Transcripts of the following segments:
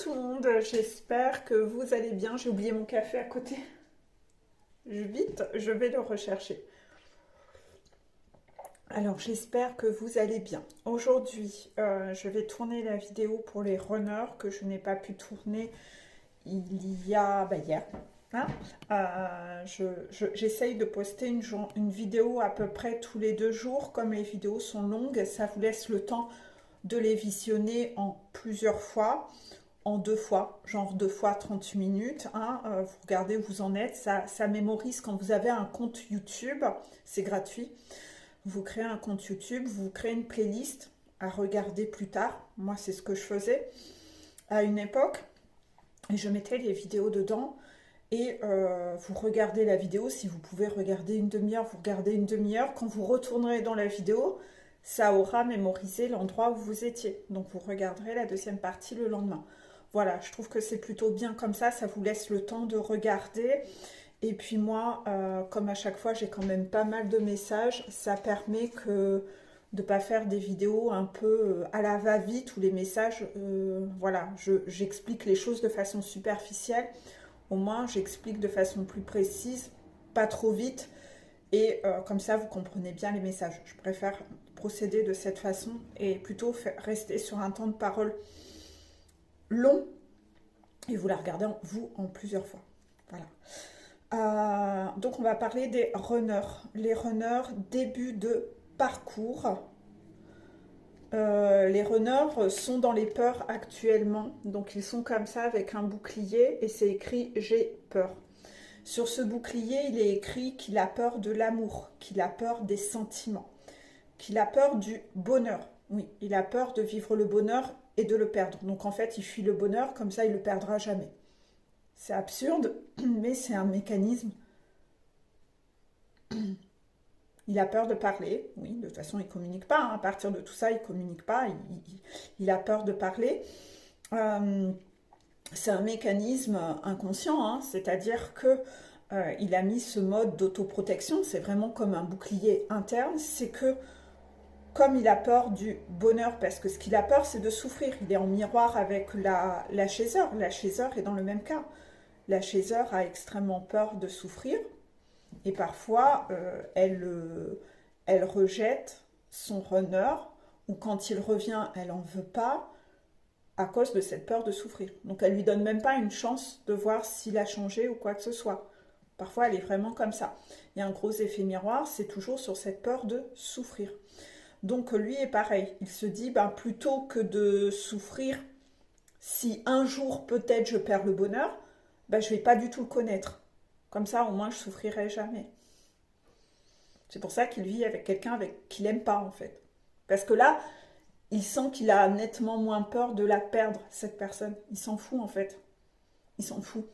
tout le monde, j'espère que vous allez bien. J'ai oublié mon café à côté. Vite, je vais le rechercher. Alors j'espère que vous allez bien. Aujourd'hui, je vais tourner la vidéo pour les runners que je n'ai pas pu tourner il y a hier. Hein. J'essaye de poster une vidéo à peu près tous les 2 jours. Comme les vidéos sont longues, ça vous laisse le temps de les visionner en plusieurs fois. En 2 fois, genre 2 fois 30 minutes. Hein, vous regardez où vous en êtes. Ça mémorise quand vous avez un compte YouTube. C'est gratuit. Vous créez un compte YouTube, vous créez une playlist à regarder plus tard. Moi, c'est ce que je faisais à une époque. Et je mettais les vidéos dedans. Et vous regardez la vidéo. Si vous pouvez regarder une demi-heure, vous regardez une demi-heure. Quand vous retournerez dans la vidéo, ça aura mémorisé l'endroit où vous étiez. Donc, vous regarderez la deuxième partie le lendemain. Voilà, je trouve que c'est plutôt bien comme ça vous laisse le temps de regarder. Et puis moi, comme à chaque fois, j'ai quand même pas mal de messages, ça permet de ne pas faire des vidéos un peu à la va-vite où les messages, voilà, j'explique les choses de façon superficielle. Au moins, j'explique de façon plus précise, pas trop vite, et comme ça, vous comprenez bien les messages. Je préfère procéder de cette façon et plutôt rester sur un temps de parole long et vous la regardez en plusieurs fois. Voilà. Donc on va parler des runners. Les runners début de parcours. Les runners sont dans les peurs actuellement. Donc ils sont comme ça avec un bouclier et c'est écrit j'ai peur. Sur ce bouclier, il est écrit qu'il a peur de l'amour, qu'il a peur des sentiments, qu'il a peur du bonheur. Oui, il a peur de vivre le bonheur et de le perdre. Donc en fait, il fuit le bonheur, comme ça il ne le perdra jamais. C'est absurde, mais c'est un mécanisme. Il a peur de parler, oui, de toute façon il ne communique pas, hein. À partir de tout ça il ne communique pas, il a peur de parler. Euh, c'est un mécanisme inconscient, hein. C'est-à-dire que il a mis ce mode d'autoprotection, c'est vraiment comme un bouclier interne, c'est que comme il a peur du bonheur, parce que ce qu'il a peur c'est de souffrir, il est en miroir avec la chaiseur est dans le même cas. La chaiseur a extrêmement peur de souffrir, et parfois, elle rejette son runner, ou quand il revient, elle n'en veut pas, à cause de cette peur de souffrir. Donc elle lui donne même pas une chance de voir s'il a changé ou quoi que ce soit. Parfois, elle est vraiment comme ça. Il y a un gros effet miroir, c'est toujours sur cette peur de souffrir. Donc lui est pareil. Il se dit, ben, plutôt que de souffrir, si un jour peut-être je perds le bonheur, ben, je ne vais pas du tout le connaître. Comme ça, au moins, je souffrirai jamais. C'est pour ça qu'il vit avec quelqu'un qu'il n'aime pas, en fait. Parce que là, il sent qu'il a nettement moins peur de la perdre, cette personne. Il s'en fout, en fait. Il s'en fout.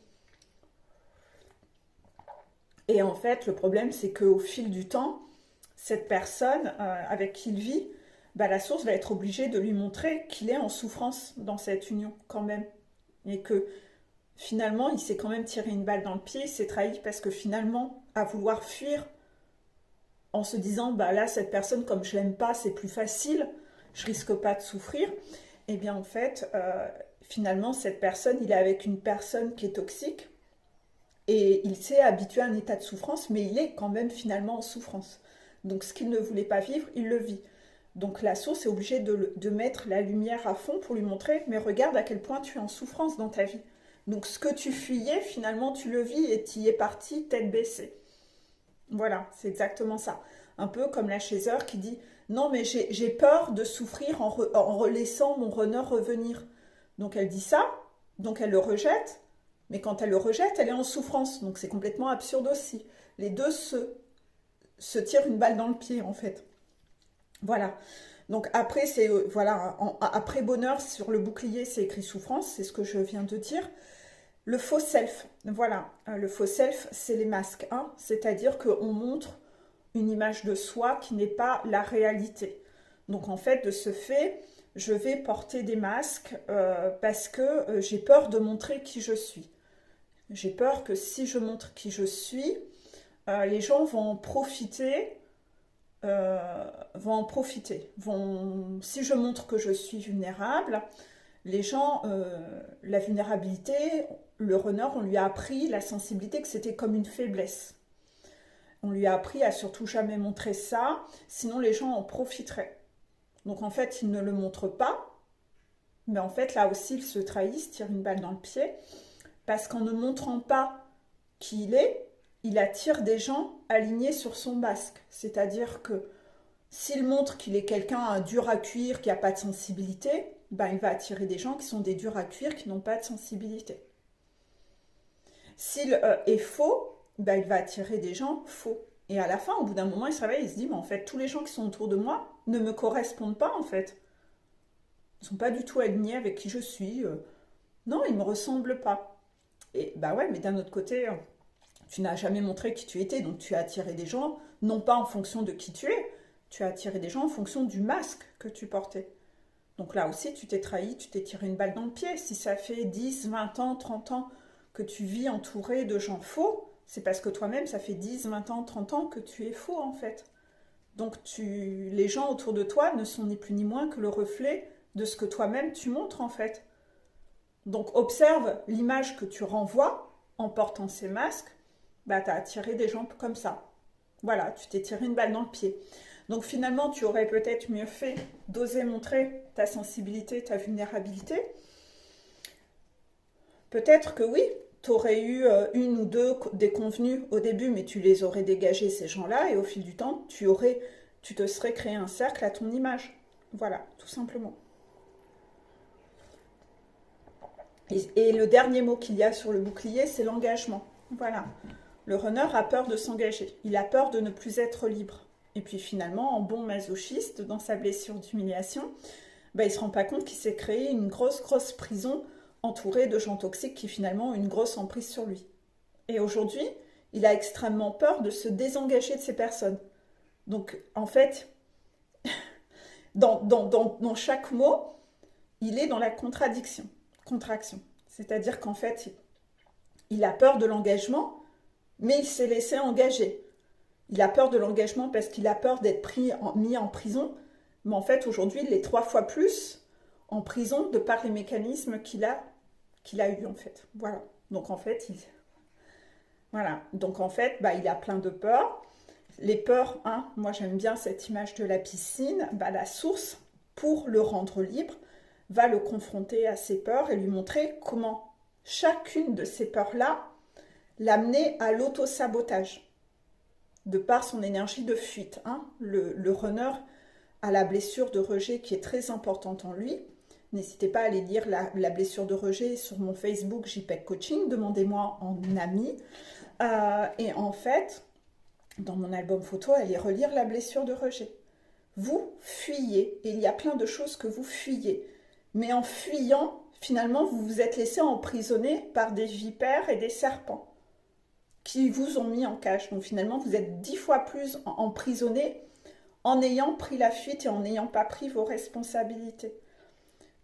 Et en fait, le problème, c'est qu'au fil du temps, cette personne avec qui il vit, bah, la source va être obligée de lui montrer qu'il est en souffrance dans cette union, quand même. Et que finalement, il s'est quand même tiré une balle dans le pied, il s'est trahi parce que finalement, à vouloir fuir en se disant, bah là, cette personne, comme je l'aime pas, c'est plus facile, je risque pas de souffrir, et bien en fait, finalement, cette personne, il est avec une personne qui est toxique, et il s'est habitué à un état de souffrance, mais il est quand même finalement en souffrance. Donc ce qu'il ne voulait pas vivre, il le vit. Donc la source est obligée de mettre la lumière à fond pour lui montrer, mais regarde à quel point tu es en souffrance dans ta vie. Donc ce que tu fuyais, finalement, tu le vis et tu y es parti tête baissée. Voilà, c'est exactement ça. Un peu comme la chaiseur qui dit non, mais j'ai peur de souffrir en laissant mon runner revenir. Donc elle dit ça, donc elle le rejette, mais quand elle le rejette, elle est en souffrance. Donc c'est complètement absurde aussi. Les deux se tirent une balle dans le pied en fait. Voilà. Donc après, c'est voilà, après bonheur, sur le bouclier, c'est écrit souffrance, c'est ce que je viens de dire. Le faux self, voilà, le faux self, c'est les masques, hein. C'est-à-dire qu'on montre une image de soi qui n'est pas la réalité. Donc en fait, de ce fait, je vais porter des masques parce que j'ai peur de montrer qui je suis. J'ai peur que si je montre qui je suis, les gens vont en profiter, si je montre que je suis vulnérable, Les gens, la vulnérabilité, le runner, on lui a appris la sensibilité que c'était comme une faiblesse. On lui a appris à surtout jamais montrer ça, sinon les gens en profiteraient. Donc en fait, il ne le montre pas, mais en fait, là aussi, il se trahit, il se tire une balle dans le pied, parce qu'en ne montrant pas qui il attire des gens alignés sur son masque. C'est-à-dire que s'il montre qu'il est quelqu'un dur à cuire, qui n'a pas de sensibilité, ben, il va attirer des gens qui sont des durs à cuire, qui n'ont pas de sensibilité. S'il est faux, ben, il va attirer des gens faux. Et à la fin, au bout d'un moment, il se réveille, il se dit, mais en fait, tous les gens qui sont autour de moi ne me correspondent pas, en fait. Ils ne sont pas du tout alignés avec qui je suis. Non, ils ne me ressemblent pas. Et bah ouais, mais d'un autre côté, tu n'as jamais montré qui tu étais, donc tu as attiré des gens, non pas en fonction de qui tu es, tu as attiré des gens en fonction du masque que tu portais. Donc là aussi, tu t'es trahi, tu t'es tiré une balle dans le pied. Si ça fait 10, 20 ans, 30 ans que tu vis entouré de gens faux, c'est parce que toi-même, ça fait 10, 20 ans, 30 ans que tu es faux en fait. Donc les gens autour de toi ne sont ni plus ni moins que le reflet de ce que toi-même tu montres en fait. Donc observe l'image que tu renvoies en portant ces masques, bah tu as attiré des gens comme ça. Voilà, tu t'es tiré une balle dans le pied. Donc finalement, tu aurais peut-être mieux fait d'oser montrer ta sensibilité, ta vulnérabilité. Peut-être que oui, tu aurais eu une ou deux déconvenues au début, mais tu les aurais dégagés, ces gens-là, et au fil du temps, tu te serais créé un cercle à ton image. Voilà, tout simplement. Et le dernier mot qu'il y a sur le bouclier, c'est l'engagement. Voilà. Le runner a peur de s'engager. Il a peur de ne plus être libre. Et puis finalement, en bon masochiste, dans sa blessure d'humiliation, il ne se rend pas compte qu'il s'est créé une grosse prison entourée de gens toxiques qui finalement ont une grosse emprise sur lui. Et aujourd'hui, il a extrêmement peur de se désengager de ces personnes. Donc en fait, dans chaque mot, il est dans la contraction. C'est-à-dire qu'en fait, il a peur de l'engagement, mais il s'est laissé engager. Il a peur de l'engagement parce qu'il a peur d'être mis en prison, mais en fait, aujourd'hui, il est 3 fois plus en prison de par les mécanismes qu'il a eu en fait. Voilà. Donc en fait, il a plein de peurs. Les peurs, hein, moi j'aime bien cette image de la piscine, la source, pour le rendre libre, va le confronter à ses peurs et lui montrer comment chacune de ces peurs-là l'amener à l'auto-sabotage, de par son énergie de fuite. Hein. Le runner a la blessure de rejet qui est très importante en lui. N'hésitez pas à aller lire la blessure de rejet sur mon Facebook JPEG Coaching, demandez-moi en ami. Et en fait, dans mon album photo, allez relire la blessure de rejet. Vous fuyez, et il y a plein de choses que vous fuyez. Mais en fuyant, finalement, vous vous êtes laissé emprisonner par des vipères et des serpents qui vous ont mis en cage. Donc finalement, vous êtes 10 fois plus emprisonné en ayant pris la fuite et en n'ayant pas pris vos responsabilités.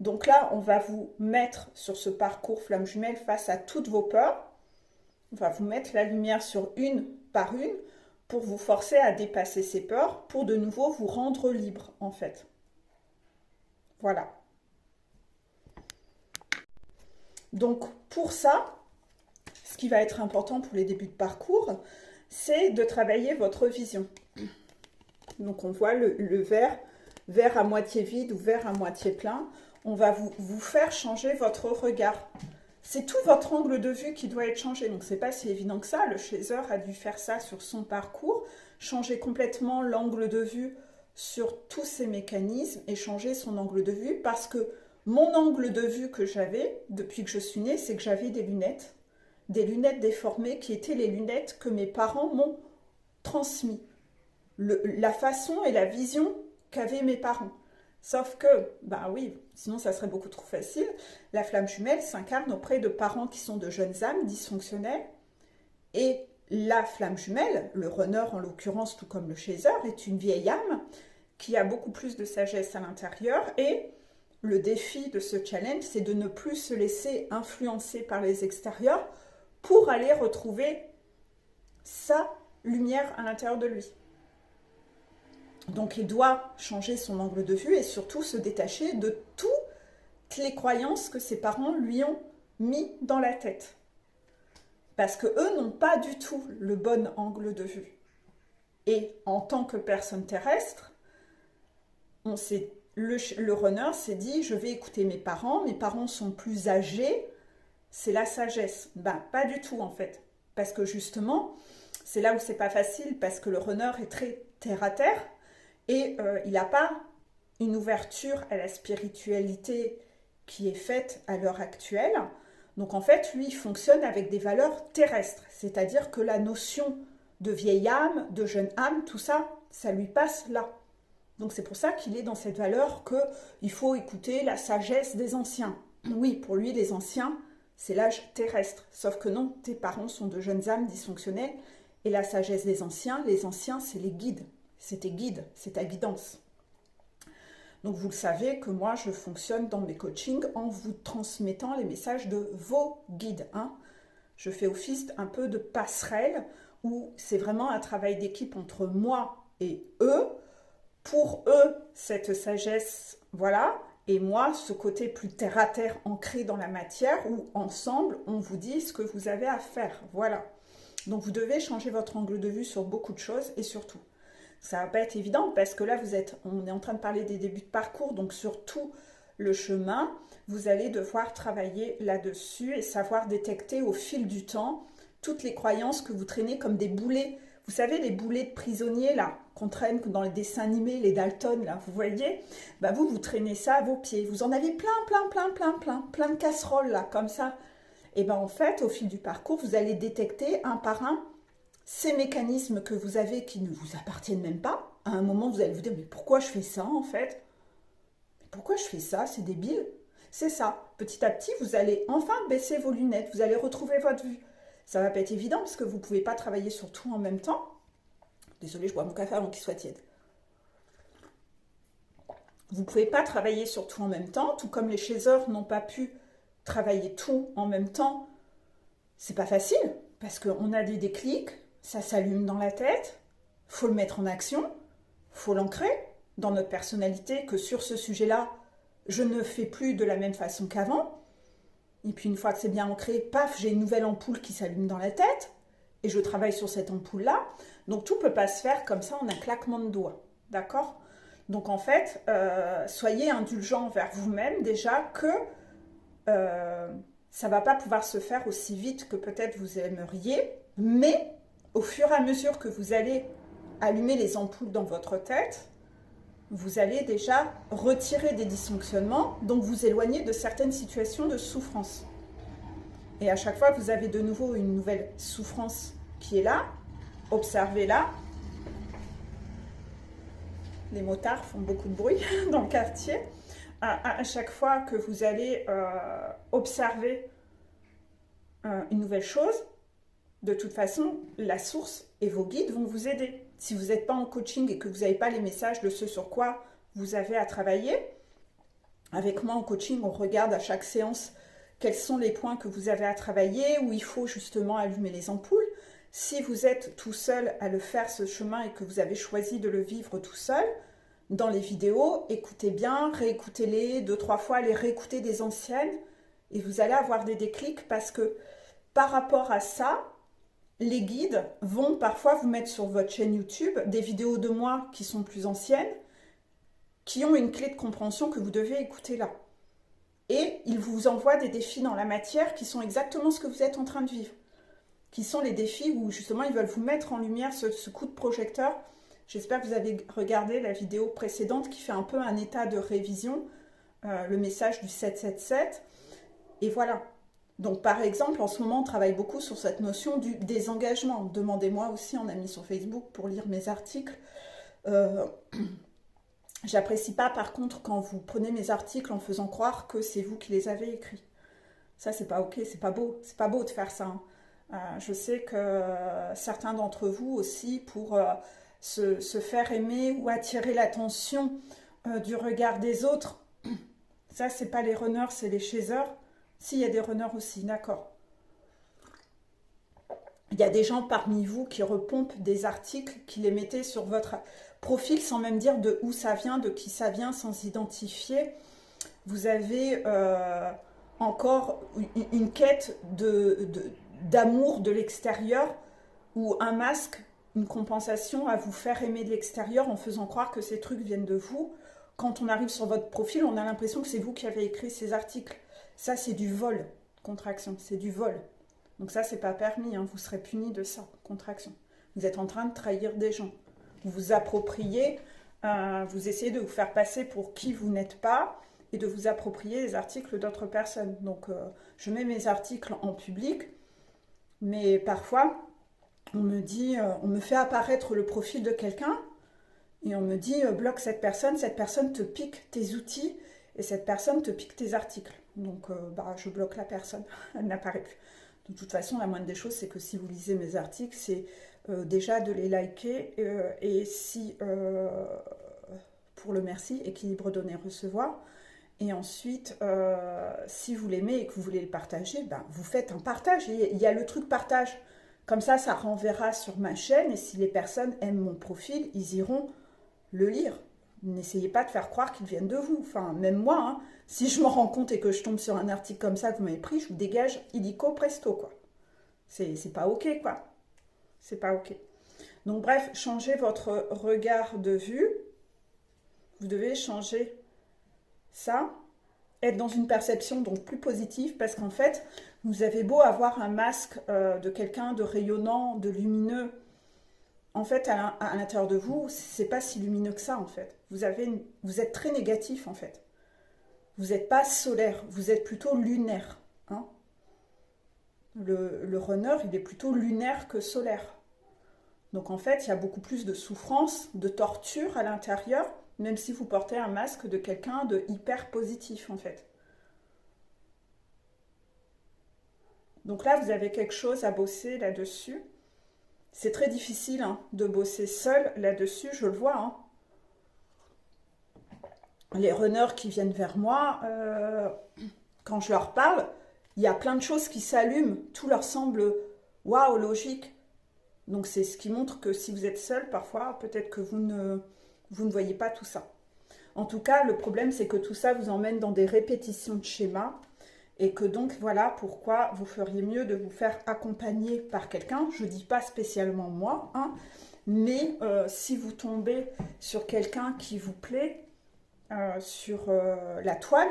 Donc là, on va vous mettre sur ce parcours flamme jumelle face à toutes vos peurs. On va vous mettre la lumière sur une par une pour vous forcer à dépasser ces peurs, pour de nouveau vous rendre libre, en fait. Voilà. Donc, pour ça, ce qui va être important pour les débuts de parcours, c'est de travailler votre vision. Donc, on voit le verre à moitié vide ou verre à moitié plein. On va vous faire changer votre regard. C'est tout votre angle de vue qui doit être changé. Donc, c'est pas si évident que ça. Le chaser a dû faire ça sur son parcours, changer complètement l'angle de vue sur tous ces mécanismes et changer son angle de vue parce que mon angle de vue que j'avais depuis que je suis née, c'est que j'avais des lunettes déformées qui étaient les lunettes que mes parents m'ont transmises. La façon et la vision qu'avaient mes parents. Sauf que, oui, sinon ça serait beaucoup trop facile, la flamme jumelle s'incarne auprès de parents qui sont de jeunes âmes dysfonctionnelles et la flamme jumelle, le runner en l'occurrence, tout comme le chaser, est une vieille âme qui a beaucoup plus de sagesse à l'intérieur et le défi de ce challenge, c'est de ne plus se laisser influencer par les extérieurs pour aller retrouver sa lumière à l'intérieur de lui. Donc il doit changer son angle de vue et surtout se détacher de toutes les croyances que ses parents lui ont mis dans la tête. Parce que eux n'ont pas du tout le bon angle de vue. Et en tant que personne terrestre, le runner s'est dit, je vais écouter mes parents sont plus âgés, c'est la sagesse. Ben, pas du tout en fait. Parce que justement, c'est là où c'est pas facile, parce que le runner est très terre à terre, et il n'a pas une ouverture à la spiritualité qui est faite à l'heure actuelle. Donc en fait, lui, il fonctionne avec des valeurs terrestres, c'est-à-dire que la notion de vieille âme, de jeune âme, tout ça, ça lui passe là. Donc c'est pour ça qu'il est dans cette valeur qu'il faut écouter la sagesse des anciens. Oui, pour lui, les anciens, c'est l'âge terrestre. Sauf que non, tes parents sont de jeunes âmes dysfonctionnelles. Et la sagesse des anciens, les anciens, c'est les guides. C'est tes guides, c'est ta guidance. Donc vous le savez que moi, je fonctionne dans mes coachings en vous transmettant les messages de vos guides. Hein. Je fais office un peu de passerelle où c'est vraiment un travail d'équipe entre moi et eux. Pour eux, cette sagesse, voilà, et moi, ce côté plus terre-à-terre ancré dans la matière où ensemble, on vous dit ce que vous avez à faire. Voilà. Donc vous devez changer votre angle de vue sur beaucoup de choses et surtout, ça va pas être évident parce que là, on est en train de parler des débuts de parcours, donc sur tout le chemin, vous allez devoir travailler là-dessus et savoir détecter au fil du temps toutes les croyances que vous traînez comme des boulets. Vous savez, les boulets de prisonniers, là, qu'on traîne dans les dessins animés, les Dalton, là, vous voyez, bah vous traînez ça à vos pieds. Vous en avez plein de casseroles, là, comme ça. Et bien, en fait, au fil du parcours, vous allez détecter un par un ces mécanismes que vous avez qui ne vous appartiennent même pas. À un moment, vous allez vous dire, mais pourquoi je fais ça, en fait? Pourquoi je fais ça? C'est débile. C'est ça. Petit à petit, vous allez enfin baisser vos lunettes. Vous allez retrouver votre vue. Ça va pas être évident parce que vous ne pouvez pas travailler sur tout en même temps. Désolée, je bois mon café avant qu'il soit tiède. Vous ne pouvez pas travailler sur tout en même temps, tout comme les chasseurs n'ont pas pu travailler tout en même temps. C'est pas facile parce qu'on a des déclics, ça s'allume dans la tête, faut le mettre en action, faut l'ancrer dans notre personnalité que sur ce sujet-là, je ne fais plus de la même façon qu'avant. Et puis une fois que c'est bien ancré, paf, j'ai une nouvelle ampoule qui s'allume dans la tête et je travaille sur cette ampoule-là. Donc tout ne peut pas se faire comme ça en un claquement de doigts, d'accord? Donc en fait, soyez indulgents envers vous-même déjà que ça ne va pas pouvoir se faire aussi vite que peut-être vous aimeriez, mais au fur et à mesure que vous allez allumer les ampoules dans votre tête, vous allez déjà retirer des dysfonctionnements, donc vous éloigner de certaines situations de souffrance. Et à chaque fois, vous avez de nouveau une nouvelle souffrance qui est là. Observez-la. Les motards font beaucoup de bruit dans le quartier. À chaque fois que vous allez observer une nouvelle chose, de toute façon, la source et vos guides vont vous aider. Si vous n'êtes pas en coaching et que vous n'avez pas les messages de ce sur quoi vous avez à travailler, avec moi en coaching, on regarde à chaque séance quels sont les points que vous avez à travailler, où il faut justement allumer les ampoules. Si vous êtes tout seul à le faire, ce chemin, et que vous avez choisi de le vivre tout seul, dans les vidéos, écoutez bien, réécoutez-les 2-3 fois, les réécoutez des anciennes, et vous allez avoir des déclics parce que par rapport à ça, les guides vont parfois vous mettre sur votre chaîne YouTube des vidéos de moi qui sont plus anciennes, qui ont une clé de compréhension que vous devez écouter là. Et ils vous envoient des défis dans la matière qui sont exactement ce que vous êtes en train de vivre. Qui sont les défis où justement ils veulent vous mettre en lumière ce coup de projecteur. J'espère que vous avez regardé la vidéo précédente qui fait un peu un état de révision, le message du 777. Et voilà. Donc par exemple, en ce moment, on travaille beaucoup sur cette notion du désengagement. Demandez-moi aussi en ami sur Facebook pour lire mes articles. J'apprécie pas par contre quand vous prenez mes articles en faisant croire que c'est vous qui les avez écrits. Ça, c'est pas ok, c'est pas beau. C'est pas beau de faire ça. Je sais que certains d'entre vous aussi, pour se faire aimer ou attirer l'attention du regard des autres, ça, c'est pas les runners, c'est les chasers. Si, il y a des runners aussi, d'accord. Il y a des gens parmi vous qui repompent des articles, qui les mettez sur votre profil sans même dire de où ça vient, de qui ça vient, sans identifier. vous avez encore une quête d'amour de l'extérieur ou un masque, une compensation à vous faire aimer de l'extérieur en faisant croire que ces trucs viennent de vous. Quand on arrive sur votre profil, on a l'impression que c'est vous qui avez écrit ces articles. Ça, c'est du vol, contraction, c'est du vol. Donc ça, c'est pas permis, hein. Vous serez puni de ça, contraction. Vous êtes en train de trahir des gens. Vous vous appropriez, vous essayez de vous faire passer pour qui vous n'êtes pas et de vous approprier les articles d'autres personnes. Donc, je mets mes articles en public, mais parfois, on me dit, on me fait apparaître le profil de quelqu'un et on me dit, bloque cette personne te pique tes outils et cette personne te pique tes articles. Donc, je bloque la personne, elle n'apparaît plus. De toute façon, la moindre des choses, c'est que si vous lisez mes articles, c'est déjà de les liker et si, pour le merci, équilibre donner-recevoir. Et ensuite, si vous l'aimez et que vous voulez le partager, vous faites un partage. Il y a le truc partage. Comme ça renverra sur ma chaîne. Et si les personnes aiment mon profil, ils iront le lire. N'essayez pas de faire croire qu'ils viennent de vous. Enfin, même moi, hein, si je m'en rends compte et que je tombe sur un article comme ça que vous m'avez pris, je vous dégage illico presto, quoi. C'est pas OK, quoi. C'est pas OK. Donc, bref, changez votre regard de vue. Vous devez changer ça, être dans une perception donc plus positive, parce qu'en fait, vous avez beau avoir un masque de quelqu'un de rayonnant, de lumineux, en fait, à l'intérieur de vous, c'est pas si lumineux que ça, en fait. Vous êtes très négatif, en fait. Vous n'êtes pas solaire, vous êtes plutôt lunaire. Hein. Le runner, il est plutôt lunaire que solaire. Donc, en fait, il y a beaucoup plus de souffrance, de torture à l'intérieur, même si vous portez un masque de quelqu'un de hyper positif, en fait. Donc là, vous avez quelque chose à bosser là-dessus. C'est très difficile hein, de bosser seul là-dessus, je le vois. Hein. Les runners qui viennent vers moi, quand je leur parle, il y a plein de choses qui s'allument. Tout leur semble, waouh, logique. Donc c'est ce qui montre que si vous êtes seul, parfois, peut-être que vous ne voyez pas tout ça. En tout cas, le problème, c'est que tout ça vous emmène dans des répétitions de schémas et que donc, voilà pourquoi vous feriez mieux de vous faire accompagner par quelqu'un. Je ne dis pas spécialement moi, hein, mais si vous tombez sur quelqu'un qui vous plaît, sur la toile,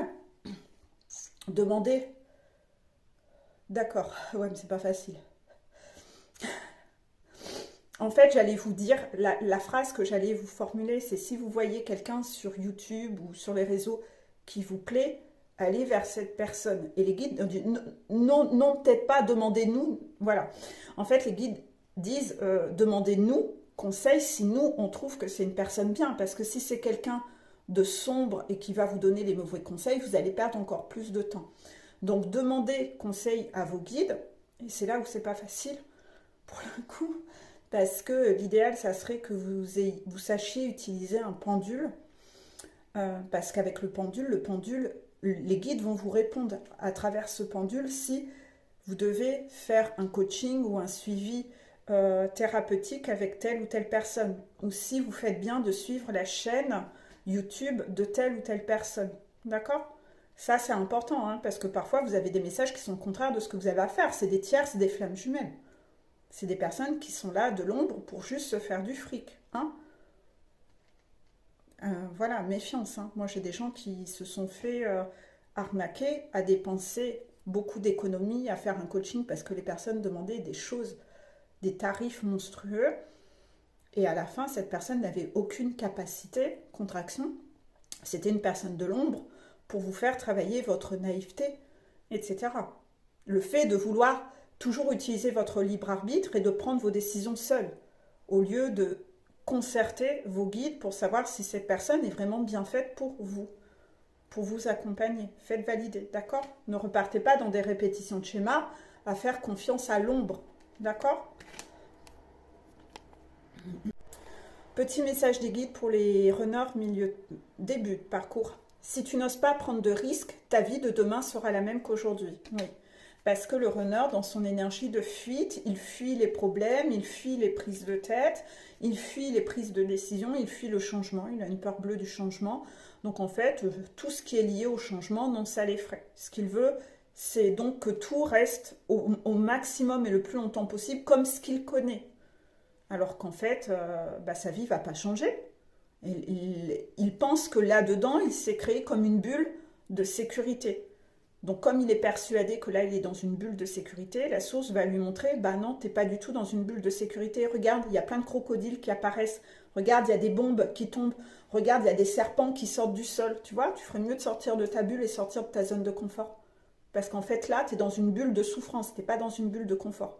demandez. D'accord, ouais, mais c'est pas facile. En fait, j'allais vous dire, la phrase que j'allais vous formuler, c'est si vous voyez quelqu'un sur YouTube ou sur les réseaux qui vous plaît, allez vers cette personne. Et les guides disent, non, peut-être pas, demandez-nous. Voilà. En fait, les guides disent, demandez-nous conseil si nous, on trouve que c'est une personne bien. Parce que si c'est quelqu'un de sombre et qui va vous donner les mauvais conseils, vous allez perdre encore plus de temps. Donc, demandez conseil à vos guides. Et c'est là où c'est pas facile, pour le coup. Parce que l'idéal, ça serait que vous sachiez utiliser un pendule. Parce qu'avec le pendule, les guides vont vous répondre à travers ce pendule si vous devez faire un coaching ou un suivi thérapeutique avec telle ou telle personne. Ou si vous faites bien de suivre la chaîne YouTube de telle ou telle personne. D'accord ? Ça, c'est important, hein, parce que parfois, vous avez des messages qui sont contraires de ce que vous avez à faire. C'est des tiers, c'est des flammes jumelles. C'est des personnes qui sont là de l'ombre pour juste se faire du fric. Hein. Voilà, méfiance. Hein. Moi, j'ai des gens qui se sont fait arnaquer à dépenser beaucoup d'économies, à faire un coaching parce que les personnes demandaient des choses, des tarifs monstrueux. Et à la fin, cette personne n'avait aucune capacité, contraction. C'était une personne de l'ombre pour vous faire travailler votre naïveté, etc. Le fait de vouloir toujours utiliser votre libre arbitre et de prendre vos décisions seules, au lieu de concerter vos guides pour savoir si cette personne est vraiment bien faite pour vous accompagner. Faites valider, d'accord? Ne repartez pas dans des répétitions de schémas à faire confiance à l'ombre, d'accord? Petit message des guides pour les runners début de parcours. Si tu n'oses pas prendre de risques, ta vie de demain sera la même qu'aujourd'hui. Oui. Parce que le runner, dans son énergie de fuite, il fuit les problèmes, il fuit les prises de tête, il fuit les prises de décision, il fuit le changement, il a une peur bleue du changement. Donc en fait, tout ce qui est lié au changement, non, ça l'effraie. Ce qu'il veut, c'est donc que tout reste au maximum et le plus longtemps possible comme ce qu'il connaît. Alors qu'en fait, sa vie ne va pas changer. Il pense que là-dedans, il s'est créé comme une bulle de sécurité. Donc comme il est persuadé que là, il est dans une bulle de sécurité, la source va lui montrer, bah non, t'es pas du tout dans une bulle de sécurité. Regarde, il y a plein de crocodiles qui apparaissent. Regarde, il y a des bombes qui tombent. Regarde, il y a des serpents qui sortent du sol. Tu vois, tu ferais mieux de sortir de ta bulle et sortir de ta zone de confort. Parce qu'en fait, là, tu es dans une bulle de souffrance, tu n'es pas dans une bulle de confort.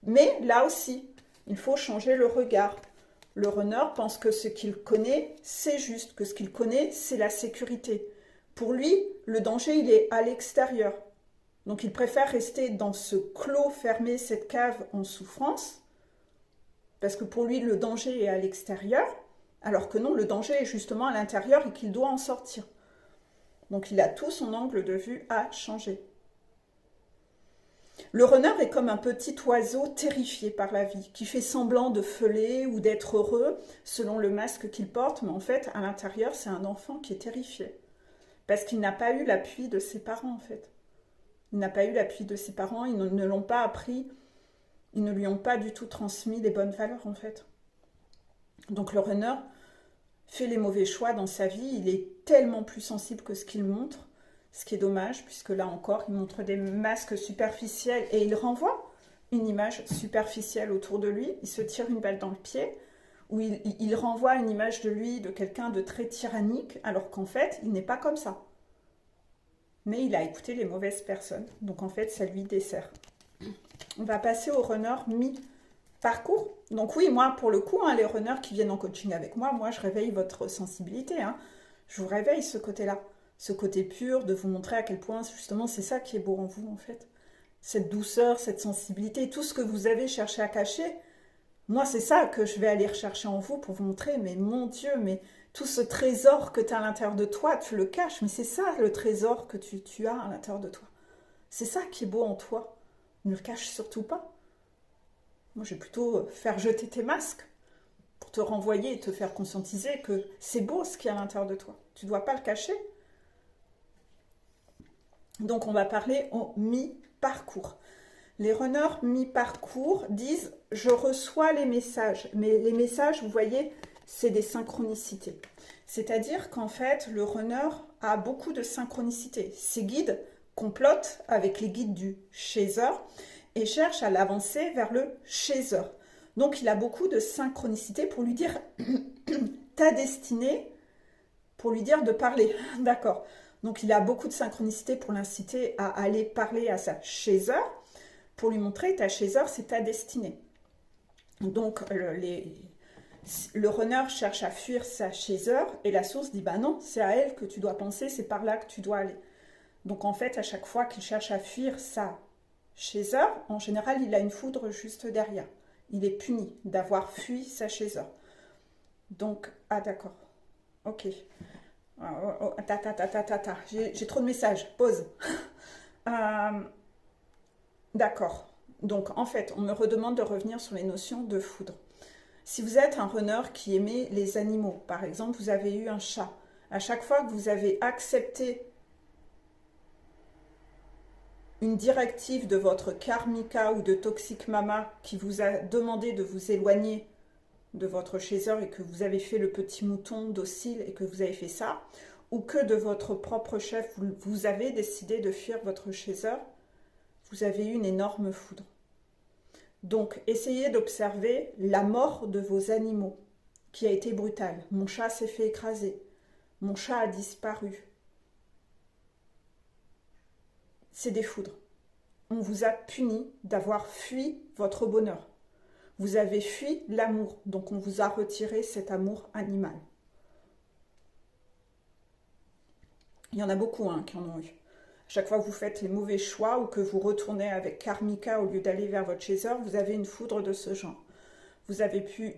Mais là aussi, il faut changer le regard. Le runner pense que ce qu'il connaît, c'est juste, que ce qu'il connaît, c'est la sécurité. Pour lui, le danger, il est à l'extérieur. Donc il préfère rester dans ce clos fermé, cette cave en souffrance, parce que pour lui, le danger est à l'extérieur, alors que non, le danger est justement à l'intérieur et qu'il doit en sortir. Donc il a tout son angle de vue à changer. Le runner est comme un petit oiseau terrifié par la vie, qui fait semblant de feuler ou d'être heureux selon le masque qu'il porte, mais en fait, à l'intérieur, c'est un enfant qui est terrifié. Parce qu'il n'a pas eu l'appui de ses parents, en fait. Il n'a pas eu l'appui de ses parents, ils ne l'ont pas appris, ils ne lui ont pas du tout transmis les bonnes valeurs, en fait. Donc le runner fait les mauvais choix dans sa vie, il est tellement plus sensible que ce qu'il montre, ce qui est dommage, puisque là encore, il montre des masques superficiels et il renvoie une image superficielle autour de lui, il se tire une balle dans le pied, où il renvoie une image de lui, de quelqu'un de très tyrannique, alors qu'en fait, il n'est pas comme ça. Mais il a écouté les mauvaises personnes, donc en fait, ça lui dessert. On va passer au runner mi-parcours. Donc oui, moi, pour le coup, les runners qui viennent en coaching avec moi, je réveille votre sensibilité. Je vous réveille ce côté-là, ce côté pur, de vous montrer à quel point, justement, c'est ça qui est beau en vous, en fait. Cette douceur, cette sensibilité, tout ce que vous avez cherché à cacher, moi, c'est ça que je vais aller rechercher en vous pour vous montrer, mais mon Dieu, mais tout ce trésor que tu as à l'intérieur de toi, tu le caches, mais c'est ça le trésor que tu as à l'intérieur de toi. C'est ça qui est beau en toi. Ne le cache surtout pas. Moi, je vais plutôt faire jeter tes masques pour te renvoyer et te faire conscientiser que c'est beau ce qu'il y a à l'intérieur de toi. Tu ne dois pas le cacher. Donc, on va parler au mi-parcours. Les runners mi-parcours disent « je reçois les messages ». Mais les messages, vous voyez, c'est des synchronicités. C'est-à-dire qu'en fait, le runner a beaucoup de synchronicités. Ses guides complotent avec les guides du chaser et cherchent à l'avancer vers le chaser. Donc, il a beaucoup de synchronicités pour lui dire « ta destinée », pour lui dire de parler. D'accord. Donc, il a beaucoup de synchronicité pour l'inciter à aller parler à sa chaser, pour lui montrer ta chaser, c'est ta destinée. Donc, le runner cherche à fuir sa chaser et la source dit, bah non, c'est à elle que tu dois penser, c'est par là que tu dois aller. Donc, en fait, à chaque fois qu'il cherche à fuir sa chaser, en général, il a une foudre juste derrière. Il est puni d'avoir fui sa chaser. Donc, ah d'accord, ok. J'ai trop de messages, pause. D'accord. Donc, en fait, on me redemande de revenir sur les notions de foudre. Si vous êtes un runner qui aimait les animaux, par exemple, vous avez eu un chat, à chaque fois que vous avez accepté une directive de votre karmika ou de toxic mama qui vous a demandé de vous éloigner de votre chaser et que vous avez fait le petit mouton docile et que vous avez fait ça, ou que de votre propre chef, vous avez décidé de fuir votre chaser, vous avez eu une énorme foudre. Donc, essayez d'observer la mort de vos animaux, qui a été brutale. Mon chat s'est fait écraser. Mon chat a disparu. C'est des foudres. On vous a puni d'avoir fui votre bonheur. Vous avez fui l'amour, donc on vous a retiré cet amour animal. Il y en a beaucoup qui en ont eu. Chaque fois que vous faites les mauvais choix ou que vous retournez avec karmika au lieu d'aller vers votre chaser, vous avez une foudre de ce genre. Vous avez pu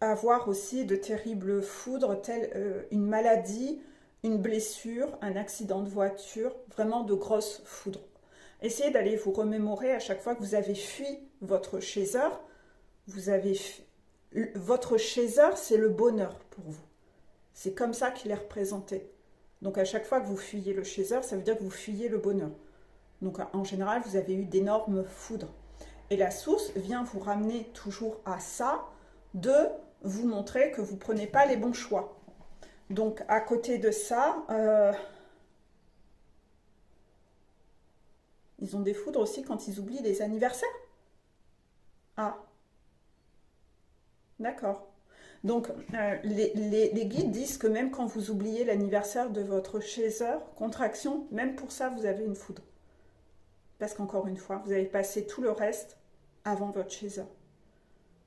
avoir aussi de terribles foudres telles une maladie, une blessure, un accident de voiture, vraiment de grosses foudres. Essayez d'aller vous remémorer à chaque fois que vous avez fui votre chaser. Votre chaser, c'est le bonheur pour vous. C'est comme ça qu'il est représenté. Donc à chaque fois que vous fuyez le chaser, ça veut dire que vous fuyez le bonheur. Donc en général, vous avez eu d'énormes foudres. Et la source vient vous ramener toujours à ça, de vous montrer que vous ne prenez pas les bons choix. Donc à côté de ça, ils ont des foudres aussi quand ils oublient les anniversaires. Ah, d'accord. Donc les guides disent que même quand vous oubliez l'anniversaire de votre chaser, contraction, même pour ça, vous avez une foudre. Parce qu'encore une fois, vous avez passé tout le reste avant votre chaser.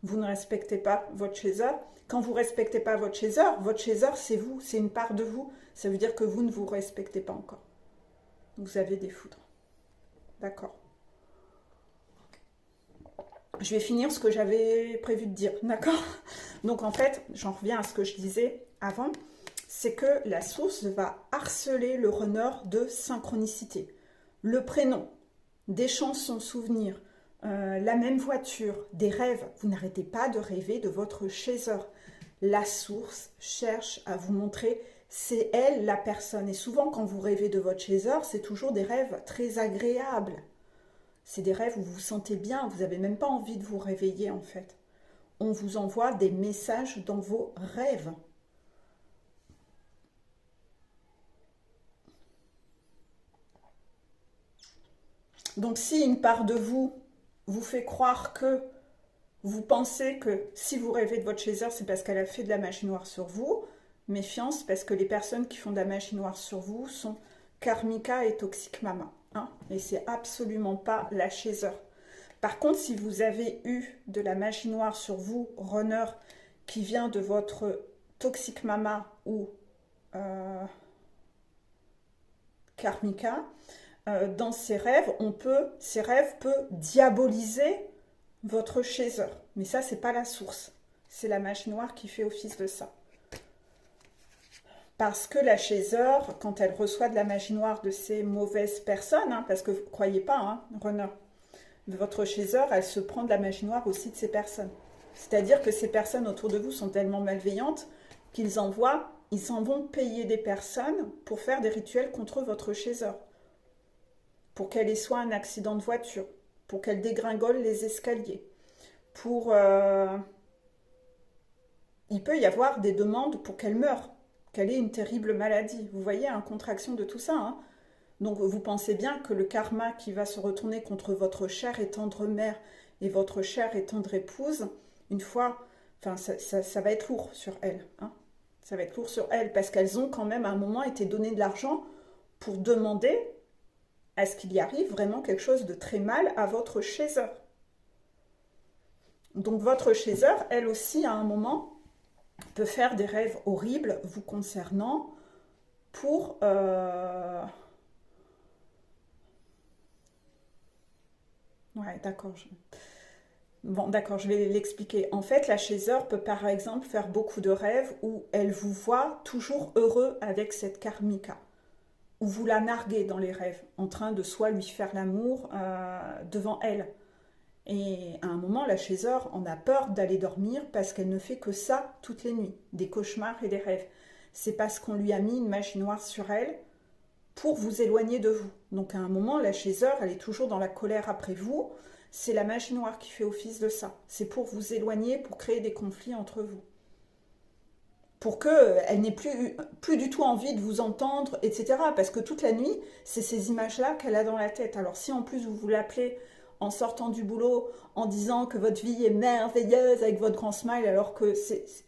Vous ne respectez pas votre chaser. Quand vous ne respectez pas votre chaser, c'est vous, c'est une part de vous. Ça veut dire que vous ne vous respectez pas encore. Vous avez des foudres. D'accord. Je vais finir ce que j'avais prévu de dire, d'accord? Donc en fait, j'en reviens à ce que je disais avant, c'est que la source va harceler le runner de synchronicité. Le prénom, des chansons, souvenirs, la même voiture, des rêves. Vous n'arrêtez pas de rêver de votre chaser. La source cherche à vous montrer, c'est elle la personne. Et souvent quand vous rêvez de votre chaser, c'est toujours des rêves très agréables. C'est des rêves où vous vous sentez bien, vous n'avez même pas envie de vous réveiller en fait. On vous envoie des messages dans vos rêves. Donc si une part de vous vous fait croire que vous pensez que si vous rêvez de votre chaser, c'est parce qu'elle a fait de la magie noire sur vous, méfiance, parce que les personnes qui font de la magie noire sur vous sont Karmika et Toxic Mama. Hein, et c'est absolument pas la chaser. Par contre, si vous avez eu de la magie noire sur vous, runner, qui vient de votre Toxic Mama ou Karmika, dans ces rêves, ces rêves peuvent diaboliser votre chaser. Mais ça, c'est pas la source. C'est la magie noire qui fait office de ça. Parce que la chaser, quand elle reçoit de la magie noire de ces mauvaises personnes, hein, parce que vous ne croyez pas, hein, runner, votre chaser, elle se prend de la magie noire aussi de ces personnes. C'est-à-dire que ces personnes autour de vous sont tellement malveillantes qu'ils s'en vont payer des personnes pour faire des rituels contre votre chaser. Pour qu'elle ait soit un accident de voiture, pour qu'elle dégringole les escaliers, il peut y avoir des demandes pour qu'elle meure, qu'elle ait une terrible maladie. Vous voyez, une contraction de tout ça. Hein. Donc vous pensez bien que le karma qui va se retourner contre votre chère et tendre mère et votre chère et tendre épouse, une fois, enfin ça va être lourd sur elle. Hein. Ça va être lourd sur elle parce qu'elles ont quand même à un moment été données de l'argent pour demander à ce qu'il y arrive vraiment quelque chose de très mal à votre chaser. Donc votre chaser, elle aussi, à un moment, peut faire des rêves horribles vous concernant pour... Ouais, d'accord. Bon, d'accord, je vais l'expliquer. En fait, la chaser peut par exemple faire beaucoup de rêves où elle vous voit toujours heureux avec cette karmika. Ou vous la narguez dans les rêves, en train de soit lui faire l'amour devant elle. Et à un moment, la chaser en a peur d'aller dormir parce qu'elle ne fait que ça toutes les nuits, des cauchemars et des rêves. C'est parce qu'on lui a mis une magie noire sur elle pour vous éloigner de vous. Donc à un moment, la chaser, elle est toujours dans la colère après vous. C'est la magie noire qui fait office de ça. C'est pour vous éloigner, pour créer des conflits entre vous. Pour qu'elle n'ait plus du tout envie de vous entendre, etc. Parce que toute la nuit, c'est ces images-là qu'elle a dans la tête. Alors si en plus vous l'appelez en sortant du boulot, en disant que votre vie est merveilleuse avec votre grand smile, alors que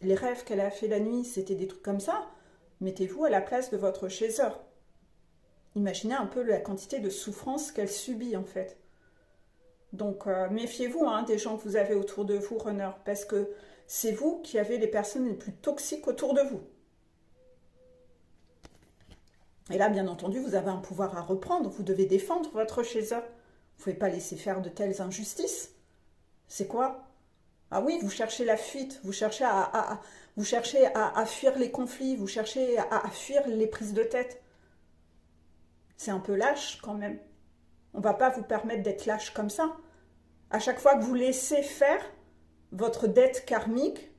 les rêves qu'elle a fait la nuit, c'était des trucs comme ça, mettez-vous à la place de votre chaser. Imaginez un peu la quantité de souffrance qu'elle subit en fait. Donc méfiez-vous hein, des gens que vous avez autour de vous, runner, parce que c'est vous qui avez les personnes les plus toxiques autour de vous. Et là, bien entendu, vous avez un pouvoir à reprendre, vous devez défendre votre chaser. Vous ne pouvez pas laisser faire de telles injustices. C'est quoi? Ah oui, vous cherchez la fuite, vous cherchez à fuir les conflits, vous cherchez à fuir les prises de tête. C'est un peu lâche quand même. On ne va pas vous permettre d'être lâche comme ça. À chaque fois que vous laissez faire votre dette karmique,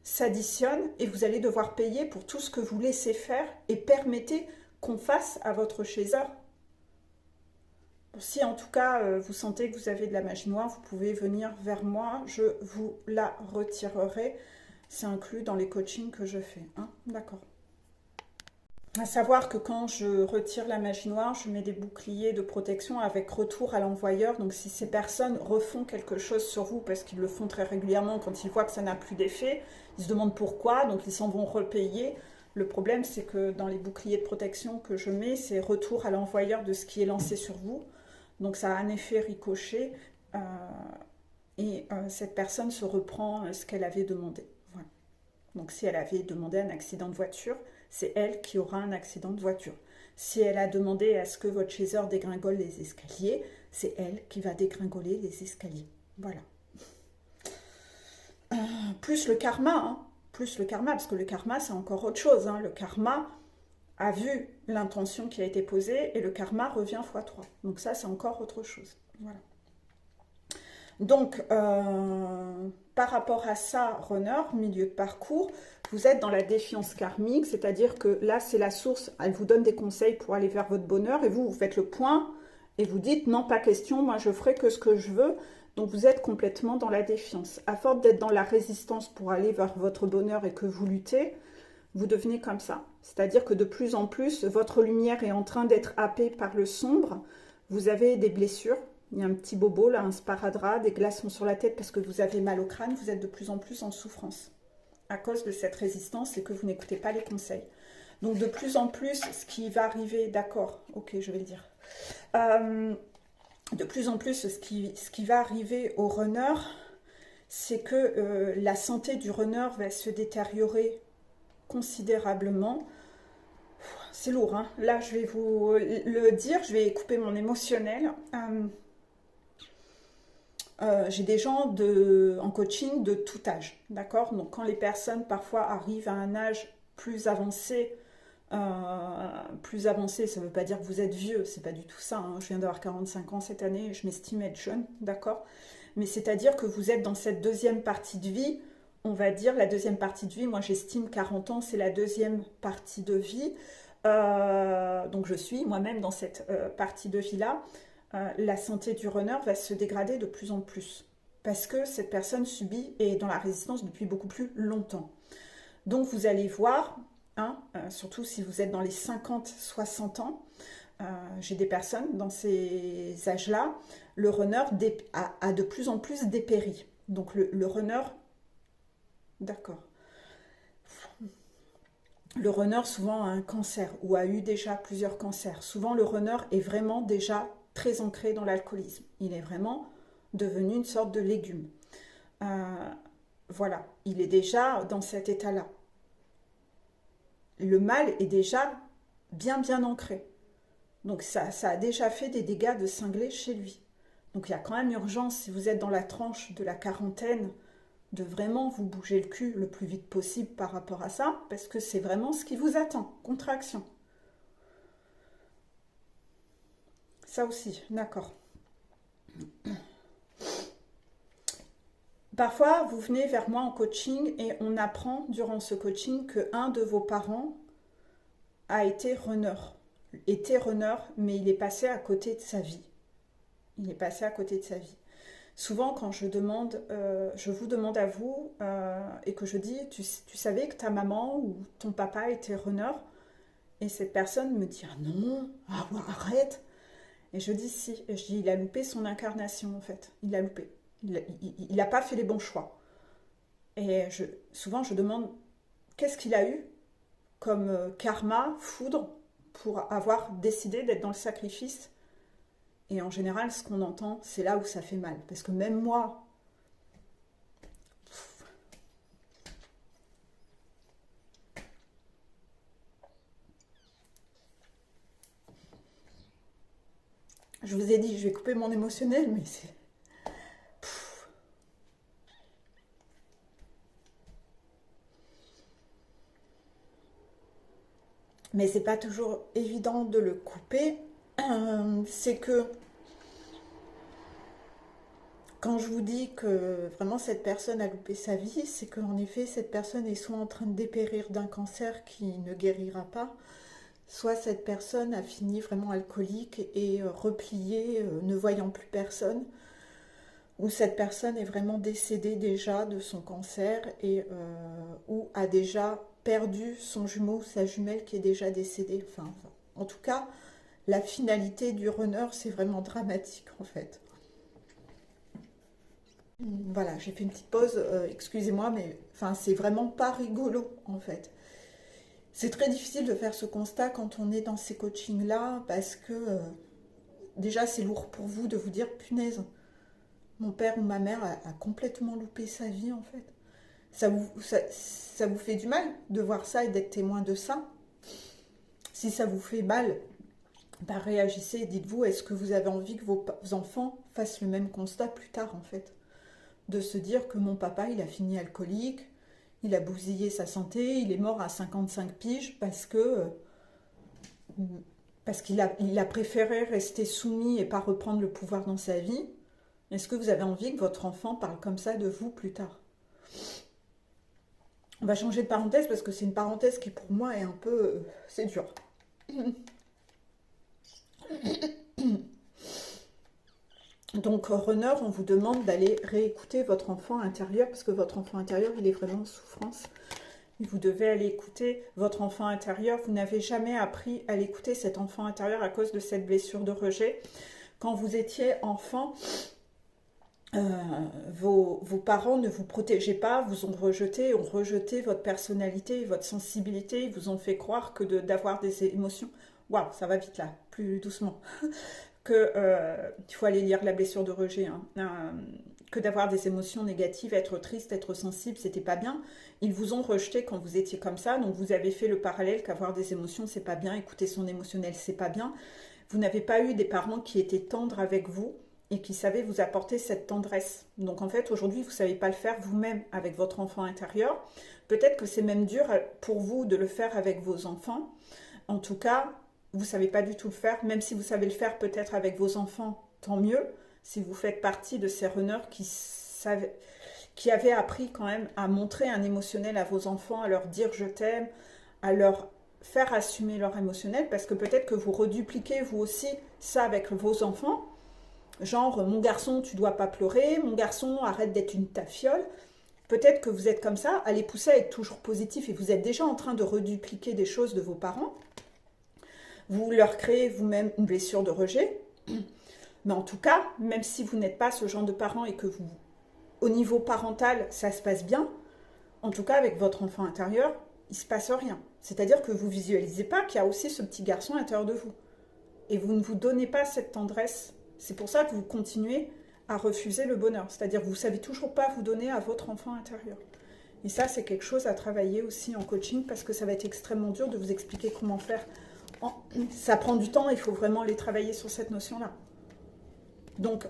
s'additionnent et vous allez devoir payer pour tout ce que vous laissez faire et permettez qu'on fasse à votre chaser. Si en tout cas vous sentez que vous avez de la magie noire, vous pouvez venir vers moi, je vous la retirerai. C'est inclus dans les coachings que je fais. Hein, d'accord. À savoir que quand je retire la magie noire, je mets des boucliers de protection avec retour à l'envoyeur. Donc si ces personnes refont quelque chose sur vous, parce qu'ils le font très régulièrement, quand ils voient que ça n'a plus d'effet, ils se demandent pourquoi, donc ils s'en vont repayer. Le problème, c'est que dans les boucliers de protection que je mets, c'est retour à l'envoyeur de ce qui est lancé sur vous. Donc ça a un effet ricochet et cette personne se reprend ce qu'elle avait demandé. Voilà. Donc si elle avait demandé un accident de voiture, c'est elle qui aura un accident de voiture. Si elle a demandé à ce que votre chaser dégringole les escaliers, c'est elle qui va dégringoler les escaliers. Voilà. Plus le karma, hein. Plus le karma, parce que le karma, c'est encore autre chose. Hein. Le karma a vu l'intention qui a été posée et le karma revient x3. Donc ça, c'est encore autre chose. Voilà. Donc, par rapport à ça, runner, milieu de parcours, vous êtes dans la défiance karmique, c'est-à-dire que là, c'est la source, elle vous donne des conseils pour aller vers votre bonheur, et vous faites le point, et vous dites, non, pas question, moi je ferai que ce que je veux. Donc vous êtes complètement dans la défiance. À force d'être dans la résistance pour aller vers votre bonheur et que vous luttez, vous devenez comme ça. C'est-à-dire que de plus en plus, votre lumière est en train d'être happée par le sombre, vous avez des blessures. Il y a un petit bobo, là, un sparadrap, des glaçons sur la tête parce que vous avez mal au crâne. Vous êtes de plus en plus en souffrance à cause de cette résistance et que vous n'écoutez pas les conseils. Donc, de plus en plus, ce qui va arriver, d'accord, ok, je vais le dire. De plus en plus, ce qui va arriver au runner, c'est que la santé du runner va se détériorer considérablement. C'est lourd, hein. Là, je vais vous le dire, je vais couper mon émotionnel. J'ai des gens en coaching de tout âge, d'accord? Donc quand les personnes parfois arrivent à un âge plus avancé, ça ne veut pas dire que vous êtes vieux, c'est pas du tout ça, hein. Je viens d'avoir 45 ans cette année, je m'estime être jeune, d'accord? Mais c'est-à-dire que vous êtes dans cette deuxième partie de vie, on va dire la deuxième partie de vie, moi j'estime 40 ans, c'est la deuxième partie de vie, donc je suis moi-même dans cette partie de vie-là. La santé du runner va se dégrader de plus en plus parce que cette personne subit et est dans la résistance depuis beaucoup plus longtemps. Donc vous allez voir, hein, surtout si vous êtes dans les 50-60 ans, j'ai des personnes dans ces âges-là, le runner a de plus en plus dépéri. Donc le runner, d'accord. Le runner souvent a un cancer ou a eu déjà plusieurs cancers. Souvent le runner est vraiment déjà très ancré dans l'alcoolisme. Il est vraiment devenu une sorte de légume. Voilà, il est déjà dans cet état-là. Le mal est déjà bien ancré. Donc ça a déjà fait des dégâts de cinglé chez lui. Donc il y a quand même urgence, si vous êtes dans la tranche de la quarantaine, de vraiment vous bouger le cul le plus vite possible par rapport à ça, parce que c'est vraiment ce qui vous attend, contraction. Ça aussi, d'accord. Parfois, vous venez vers moi en coaching et on apprend durant ce coaching qu'un de vos parents a été runner. Mais il est passé à côté de sa vie. Il est passé à côté de sa vie. Souvent, quand je vous demande à vous et que je dis, tu savais que ta maman ou ton papa était runner? Et cette personne me dit, ah non, ah ouais, arrête. Et je dis si, et je dis, il a loupé son incarnation en fait, il l'a loupé. Il n'a pas fait les bons choix. Et souvent je demande, qu'est-ce qu'il a eu comme karma, foudre, pour avoir décidé d'être dans le sacrifice? Et en général, ce qu'on entend, c'est là où ça fait mal. Parce que même moi, je vous ai dit, je vais couper mon émotionnel, mais c'est... Mais c'est pas toujours évident de le couper. C'est que Quand je vous dis que vraiment cette personne a loupé sa vie, c'est qu'en effet, cette personne est soit en train de dépérir d'un cancer qui ne guérira pas, soit cette personne a fini vraiment alcoolique et repliée, ne voyant plus personne, ou cette personne est vraiment décédée déjà de son cancer et ou a déjà perdu son jumeau ou sa jumelle qui est déjà décédée. Enfin, en tout cas, la finalité du runner, c'est vraiment dramatique en fait. Voilà, j'ai fait une petite pause, excusez-moi, mais enfin, c'est vraiment pas rigolo en fait. C'est très difficile de faire ce constat quand on est dans ces coachings-là parce que déjà c'est lourd pour vous de vous dire punaise, mon père ou ma mère a complètement loupé sa vie en fait. Ça vous fait du mal de voir ça et d'être témoin de ça. Si ça vous fait mal, bah réagissez et dites-vous, est-ce que vous avez envie que vos enfants fassent le même constat plus tard en fait? De se dire que mon papa, il a fini alcoolique, il a bousillé sa santé, il est mort à 55 piges parce qu'il a préféré rester soumis et pas reprendre le pouvoir dans sa vie. Est-ce que vous avez envie que votre enfant parle comme ça de vous plus tard? On va changer de parenthèse parce que c'est une parenthèse qui pour moi est un peu... c'est dur. Donc, runner, on vous demande d'aller réécouter votre enfant intérieur parce que votre enfant intérieur, il est vraiment en souffrance. Et vous devez aller écouter votre enfant intérieur. Vous n'avez jamais appris à l'écouter, cet enfant intérieur, à cause de cette blessure de rejet. Quand vous étiez enfant, vos parents ne vous protégeaient pas, vous ont rejeté votre personnalité, votre sensibilité, ils vous ont fait croire que d'avoir des émotions... Waouh, ça va vite là, plus doucement. Il faut aller lire La blessure de rejet, hein, que d'avoir des émotions négatives, être triste, être sensible, c'était pas bien. Ils vous ont rejeté quand vous étiez comme ça, donc vous avez fait le parallèle qu'avoir des émotions, c'est pas bien, écouter son émotionnel, c'est pas bien. Vous n'avez pas eu des parents qui étaient tendres avec vous et qui savaient vous apporter cette tendresse. Donc en fait, aujourd'hui, vous ne savez pas le faire vous-même avec votre enfant intérieur. Peut-être que c'est même dur pour vous de le faire avec vos enfants. En tout cas, vous ne savez pas du tout le faire, même si vous savez le faire peut-être avec vos enfants, tant mieux, si vous faites partie de ces runners qui avaient appris quand même à montrer un émotionnel à vos enfants, à leur dire je t'aime, à leur faire assumer leur émotionnel, parce que peut-être que vous redupliquez vous aussi ça avec vos enfants, genre mon garçon tu dois pas pleurer, mon garçon arrête d'être une tafiole. Peut-être que vous êtes comme ça, à les pousser à être toujours positif et vous êtes déjà en train de redupliquer des choses de vos parents. Vous leur créez vous-même une blessure de rejet. Mais en tout cas, même si vous n'êtes pas ce genre de parent et que vous, au niveau parental, ça se passe bien, en tout cas avec votre enfant intérieur, il ne se passe rien. C'est-à-dire que vous ne visualisez pas qu'il y a aussi ce petit garçon à l'intérieur de vous. Et vous ne vous donnez pas cette tendresse. C'est pour ça que vous continuez à refuser le bonheur. C'est-à-dire que vous ne savez toujours pas vous donner à votre enfant intérieur. Et ça, c'est quelque chose à travailler aussi en coaching parce que ça va être extrêmement dur de vous expliquer comment faire. Ça prend du temps, il faut vraiment aller travailler sur cette notion-là. Donc,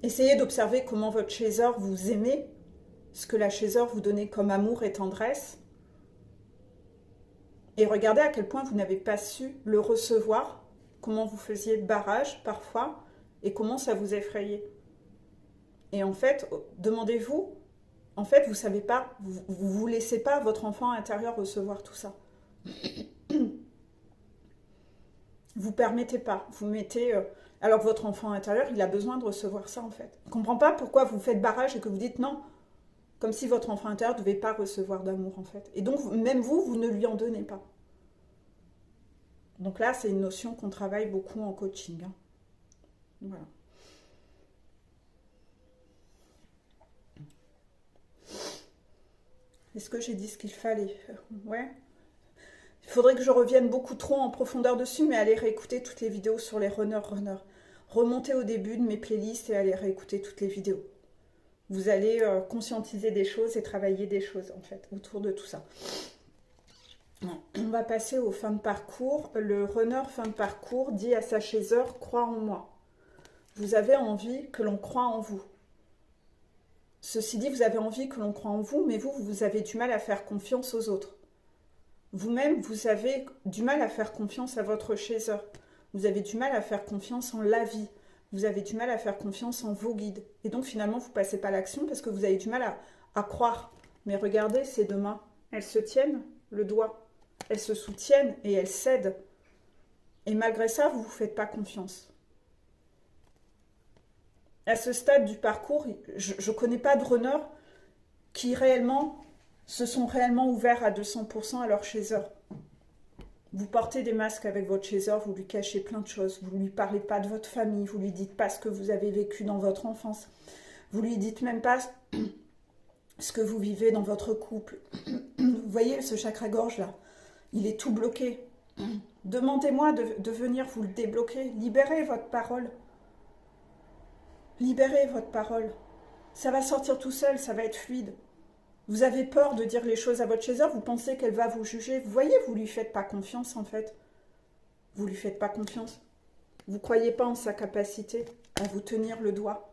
essayez d'observer comment votre chaser vous aimez, ce que la chaser vous donnait comme amour et tendresse, et regardez à quel point vous n'avez pas su le recevoir, comment vous faisiez barrage parfois, et comment ça vous effrayait. Et en fait, demandez-vous, en fait, vous savez pas, vous laissez pas votre enfant intérieur recevoir tout ça. Vous permettez pas, vous mettez... alors que votre enfant intérieur, il a besoin de recevoir ça en fait. Je ne comprends pas pourquoi vous faites barrage et que vous dites non, comme si votre enfant intérieur ne devait pas recevoir d'amour en fait. Et donc, même vous, vous ne lui en donnez pas. Donc là, c'est une notion qu'on travaille beaucoup en coaching. Hein. Voilà. Est-ce que j'ai dit ce qu'il fallait? Ouais. Il faudrait que je revienne beaucoup trop en profondeur dessus, mais allez réécouter toutes les vidéos sur les runners. Remontez au début de mes playlists et allez réécouter toutes les vidéos. Vous allez conscientiser des choses et travailler des choses, en fait, autour de tout ça. On va passer aux fins de parcours. Le runner fin de parcours dit à sa chaser, crois en moi. Vous avez envie que l'on croie en vous. Ceci dit, vous avez envie que l'on croie en vous, mais vous avez du mal à faire confiance aux autres. Vous-même, vous avez du mal à faire confiance à votre chaser. Vous avez du mal à faire confiance en la vie. vous avez du mal à faire confiance en vos guides. Et donc finalement, vous ne passez pas à l'action parce que vous avez du mal à croire. Mais regardez ces deux mains, elles se tiennent le doigt, elles se soutiennent et elles cèdent. Et malgré ça, vous ne vous faites pas confiance. À ce stade du parcours, je ne connais pas de runners qui réellement se sont réellement ouverts à 200% à leur chaser. Vous portez des masques avec votre chaser, vous lui cachez plein de choses, vous ne lui parlez pas de votre famille, vous ne lui dites pas ce que vous avez vécu dans votre enfance, vous ne lui dites même pas ce que vous vivez dans votre couple. Vous voyez ce chakra-gorge là, il est tout bloqué. Demandez-moi de venir vous le débloquer, libérez votre parole. Libérez votre parole. Ça va sortir tout seul, ça va être fluide. Vous avez peur de dire les choses à votre chaser, vous pensez qu'elle va vous juger. Vous voyez, vous lui faites pas confiance en fait. Vous lui faites pas confiance. Vous croyez pas en sa capacité à vous tenir le doigt,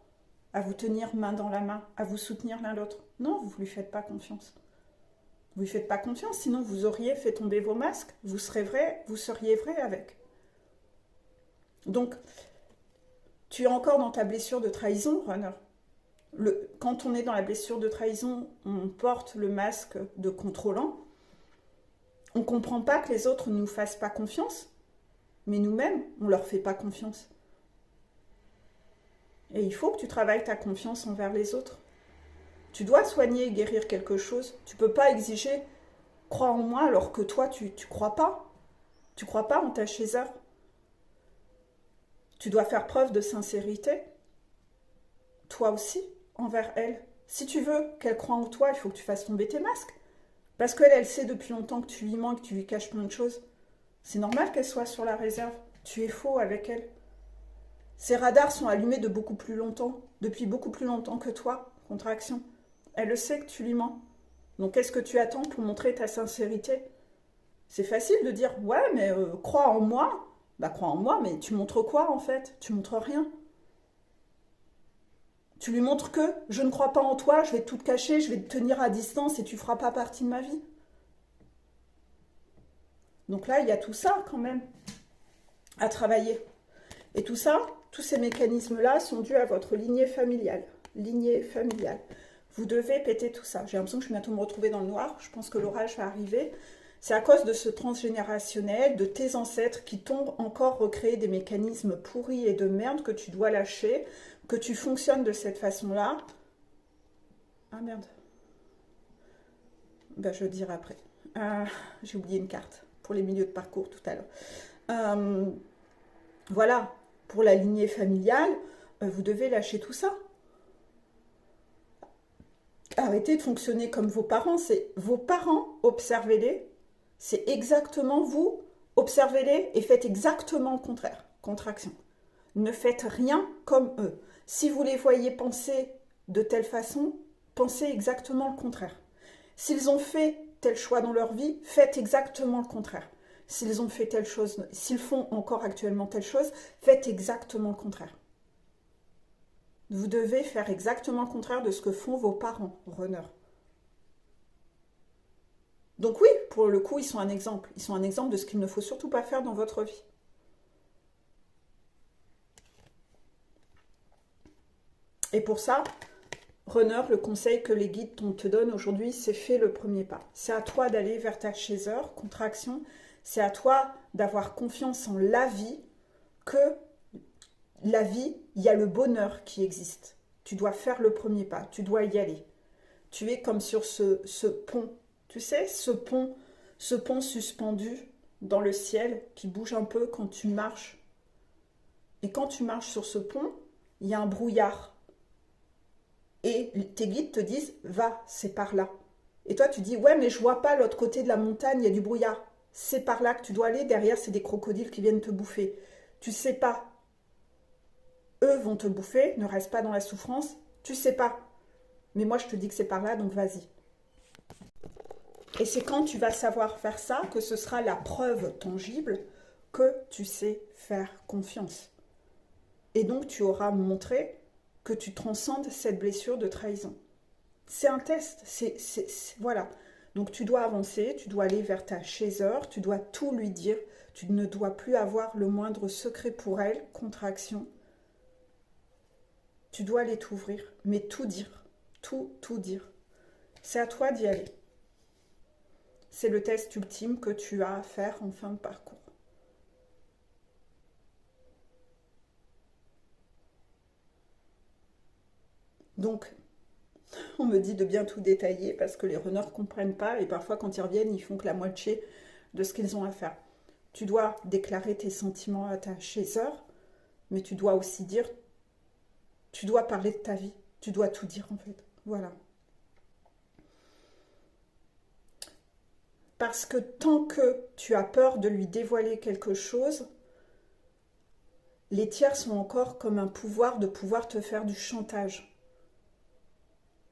à vous tenir main dans la main, à vous soutenir l'un l'autre. Non, vous lui faites pas confiance. Vous lui faites pas confiance, sinon vous auriez fait tomber vos masques. Vous seriez vrai avec. Donc, tu es encore dans ta blessure de trahison, runner. Quand on est dans la blessure de trahison, on porte le masque de contrôlant. On ne comprend pas que les autres ne nous fassent pas confiance, mais nous-mêmes, on ne leur fait pas confiance. Et il faut que tu travailles ta confiance envers les autres. Tu dois soigner et guérir quelque chose. Tu ne peux pas exiger « crois en moi » alors que toi, tu ne crois pas. Tu ne crois pas en ta chaser. Tu dois faire preuve de sincérité. Toi aussi, envers elle. Si tu veux qu'elle croie en toi, il faut que tu fasses tomber tes masques. Parce qu'elle, elle sait depuis longtemps que tu lui mens, que tu lui caches plein de choses. C'est normal qu'elle soit sur la réserve. Tu es faux avec elle. Ses radars sont allumés de beaucoup plus longtemps, depuis beaucoup plus longtemps que toi, contraction. Elle le sait que tu lui mens. Donc qu'est-ce que tu attends pour montrer ta sincérité? C'est facile de dire « Ouais, mais crois en moi ». Bah crois en moi, mais tu montres quoi en fait? Tu montres rien. Tu lui montres que je ne crois pas en toi, je vais tout te cacher, je vais te tenir à distance et tu ne feras pas partie de ma vie. Donc là, il y a tout ça quand même à travailler. Et tout ça, tous ces mécanismes-là sont dus à votre lignée familiale. Lignée familiale. Vous devez péter tout ça. J'ai l'impression que je vais bientôt me retrouver dans le noir. Je pense que l'orage va arriver. C'est à cause de ce transgénérationnel, de tes ancêtres qui t'ont encore recréé des mécanismes pourris et de merde que tu dois lâcher, que tu fonctionnes de cette façon-là. Ah merde. Ben, je le dirai après. J'ai oublié une carte pour les milieux de parcours tout à l'heure. Voilà, pour la lignée familiale, vous devez lâcher tout ça. Arrêtez de fonctionner comme vos parents. C'est vos parents, observez-les. C'est exactement vous, observez-les et faites exactement le contraire. Contraction. Ne faites rien comme eux. Si vous les voyez penser de telle façon, pensez exactement le contraire. S'ils ont fait tel choix dans leur vie, faites exactement le contraire. S'ils ont fait telle chose, s'ils font encore actuellement telle chose, faites exactement le contraire. Vous devez faire exactement le contraire de ce que font vos parents, runners. Donc oui, pour le coup, ils sont un exemple. Ils sont un exemple de ce qu'il ne faut surtout pas faire dans votre vie. Et pour ça, runner, le conseil que les guides te donnent aujourd'hui, c'est fais le premier pas. C'est à toi d'aller vers ta chaser, contraction. C'est à toi d'avoir confiance en la vie, que la vie, il y a le bonheur qui existe. Tu dois faire le premier pas, tu dois y aller. Tu es comme sur ce pont. Tu sais, ce pont suspendu dans le ciel qui bouge un peu quand tu marches. Et quand tu marches sur ce pont, il y a un brouillard. Et tes guides te disent, va, c'est par là. Et toi, tu dis, ouais, mais je vois pas l'autre côté de la montagne, il y a du brouillard. C'est par là que tu dois aller, derrière, c'est des crocodiles qui viennent te bouffer. Tu sais pas. Eux vont te bouffer, ne reste pas dans la souffrance. Tu sais pas. Mais moi, je te dis que c'est par là, donc vas-y. Et c'est quand tu vas savoir faire ça que ce sera la preuve tangible que tu sais faire confiance. Et donc, tu auras montré que tu transcendes cette blessure de trahison. C'est un test, voilà. Donc, tu dois avancer, tu dois aller vers ta chaser, tu dois tout lui dire, tu ne dois plus avoir le moindre secret pour elle, contraction. Tu dois aller t'ouvrir, mais tout dire. Tout dire. C'est à toi d'y aller. C'est le test ultime que tu as à faire en fin de parcours. Donc, on me dit de bien tout détailler parce que les runners ne comprennent pas et parfois quand ils reviennent, ils font que la moitié de ce qu'ils ont à faire. Tu dois déclarer tes sentiments à ta chaser, mais tu dois aussi dire, tu dois parler de ta vie. Tu dois tout dire en fait. Voilà. Parce que tant que tu as peur de lui dévoiler quelque chose, les tiers sont encore comme un pouvoir de pouvoir te faire du chantage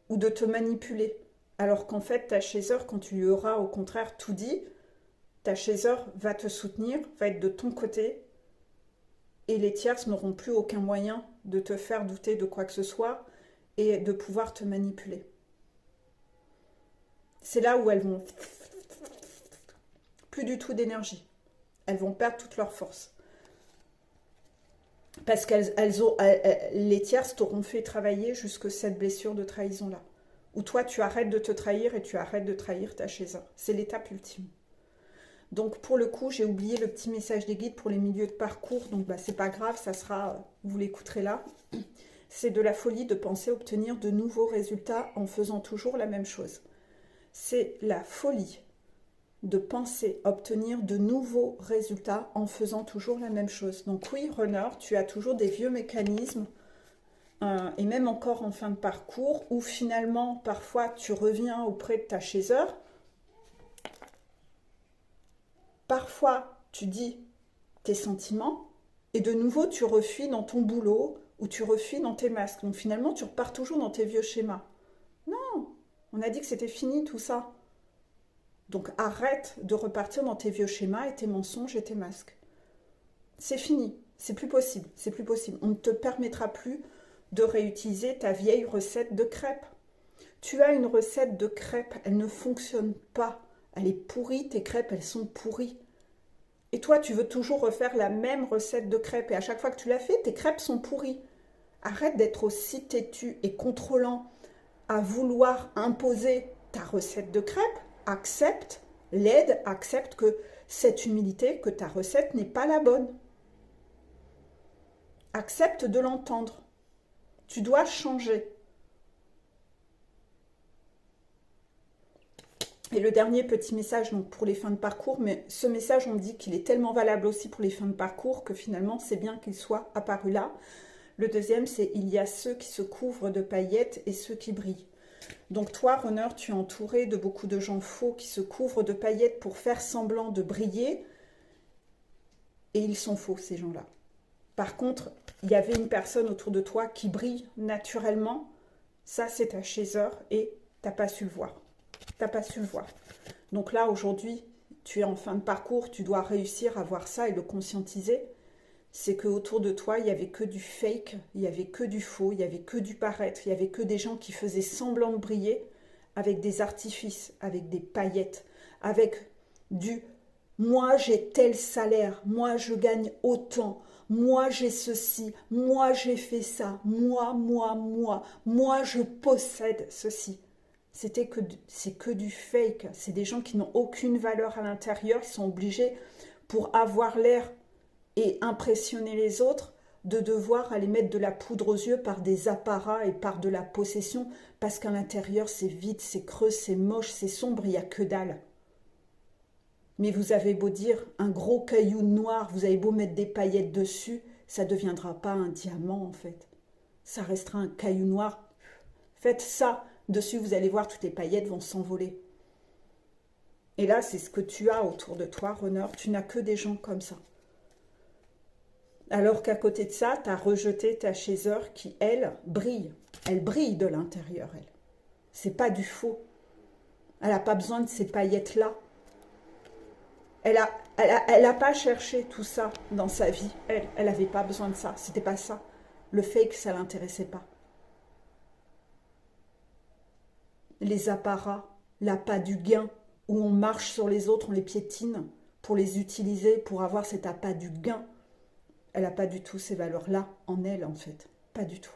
ou de te manipuler. Alors qu'en fait, ta chaser, quand tu lui auras au contraire tout dit, ta chaser va te soutenir, va être de ton côté et les tiers n'auront plus aucun moyen de te faire douter de quoi que ce soit et de pouvoir te manipuler. C'est là où elles vont plus du tout d'énergie. Elles vont perdre toute leur force. Parce les tierces t'auront fait travailler jusque cette blessure de trahison-là. Où toi, tu arrêtes de te trahir et tu arrêtes de trahir ta chaser. C'est l'étape ultime. Donc pour le coup, j'ai oublié le petit message des guides pour les milieux de parcours. Donc c'est pas grave, ça sera, vous l'écouterez là. C'est de la folie de penser obtenir de nouveaux résultats en faisant toujours la même chose. C'est la folie de penser obtenir de nouveaux résultats en faisant toujours la même chose. Donc oui, runner, tu as toujours des vieux mécanismes, et même encore en fin de parcours, où finalement, parfois, tu reviens auprès de ta chaser. Parfois, tu dis tes sentiments, et de nouveau, tu refuis dans ton boulot, ou tu refuis dans tes masques. Donc finalement, tu repars toujours dans tes vieux schémas. Non, on a dit que c'était fini tout ça. Donc arrête de repartir dans tes vieux schémas et tes mensonges et tes masques. C'est fini, c'est plus possible, c'est plus possible. On ne te permettra plus de réutiliser ta vieille recette de crêpes. Tu as une recette de crêpes, elle ne fonctionne pas. Elle est pourrie, tes crêpes, elles sont pourries. Et toi, tu veux toujours refaire la même recette de crêpes. Et à chaque fois que tu l'as fait, tes crêpes sont pourries. Arrête d'être aussi têtu et contrôlant à vouloir imposer ta recette de crêpes. Accepte l'aide, accepte que cette humilité, que ta recette n'est pas la bonne. Accepte de l'entendre. Tu dois changer. Et le dernier petit message donc pour les fins de parcours, mais ce message, on dit qu'il est tellement valable aussi pour les fins de parcours que finalement, c'est bien qu'il soit apparu là. Le deuxième, c'est il y a ceux qui se couvrent de paillettes et ceux qui brillent. Donc toi, runner, tu es entouré de beaucoup de gens faux qui se couvrent de paillettes pour faire semblant de briller. Et ils sont faux, ces gens-là. Par contre, il y avait une personne autour de toi qui brille naturellement. Ça, c'est ta chaser et tu n'as pas su le voir. Tu n'as pas su le voir. Donc là, aujourd'hui, tu es en fin de parcours, tu dois réussir à voir ça et le conscientiser. C'est qu'autour de toi, il n'y avait que du fake, il n'y avait que du faux, il n'y avait que du paraître, il n'y avait que des gens qui faisaient semblant de briller avec des artifices, avec des paillettes, avec du « moi j'ai tel salaire, moi je gagne autant, moi j'ai ceci, moi j'ai fait ça, moi je possède ceci ». C'est que du fake, c'est des gens qui n'ont aucune valeur à l'intérieur, ils sont obligés pour avoir l'air et impressionner les autres, de devoir aller mettre de la poudre aux yeux par des apparats et par de la possession, parce qu'à l'intérieur, c'est vide, c'est creux, c'est moche, c'est sombre, il n'y a que dalle. Mais vous avez beau dire un gros caillou noir, vous avez beau mettre des paillettes dessus, ça ne deviendra pas un diamant en fait. Ça restera un caillou noir. Faites ça dessus, vous allez voir, toutes les paillettes vont s'envoler. Et là, c'est ce que tu as autour de toi, runner, tu n'as que des gens comme ça. Alors qu'à côté de ça, tu as rejeté ta chaser qui, elle, brille. Elle brille de l'intérieur, elle. C'est pas du faux. Elle n'a pas besoin de ces paillettes-là. Elle a pas cherché tout ça dans sa vie. Elle n'avait pas besoin de ça. C'était pas ça. Le fake, ça l'intéressait pas. Les apparats, l'appât du gain, où on marche sur les autres, on les piétine pour les utiliser, pour avoir cet appât du gain. Elle n'a pas du tout ces valeurs-là en elle, en fait. Pas du tout.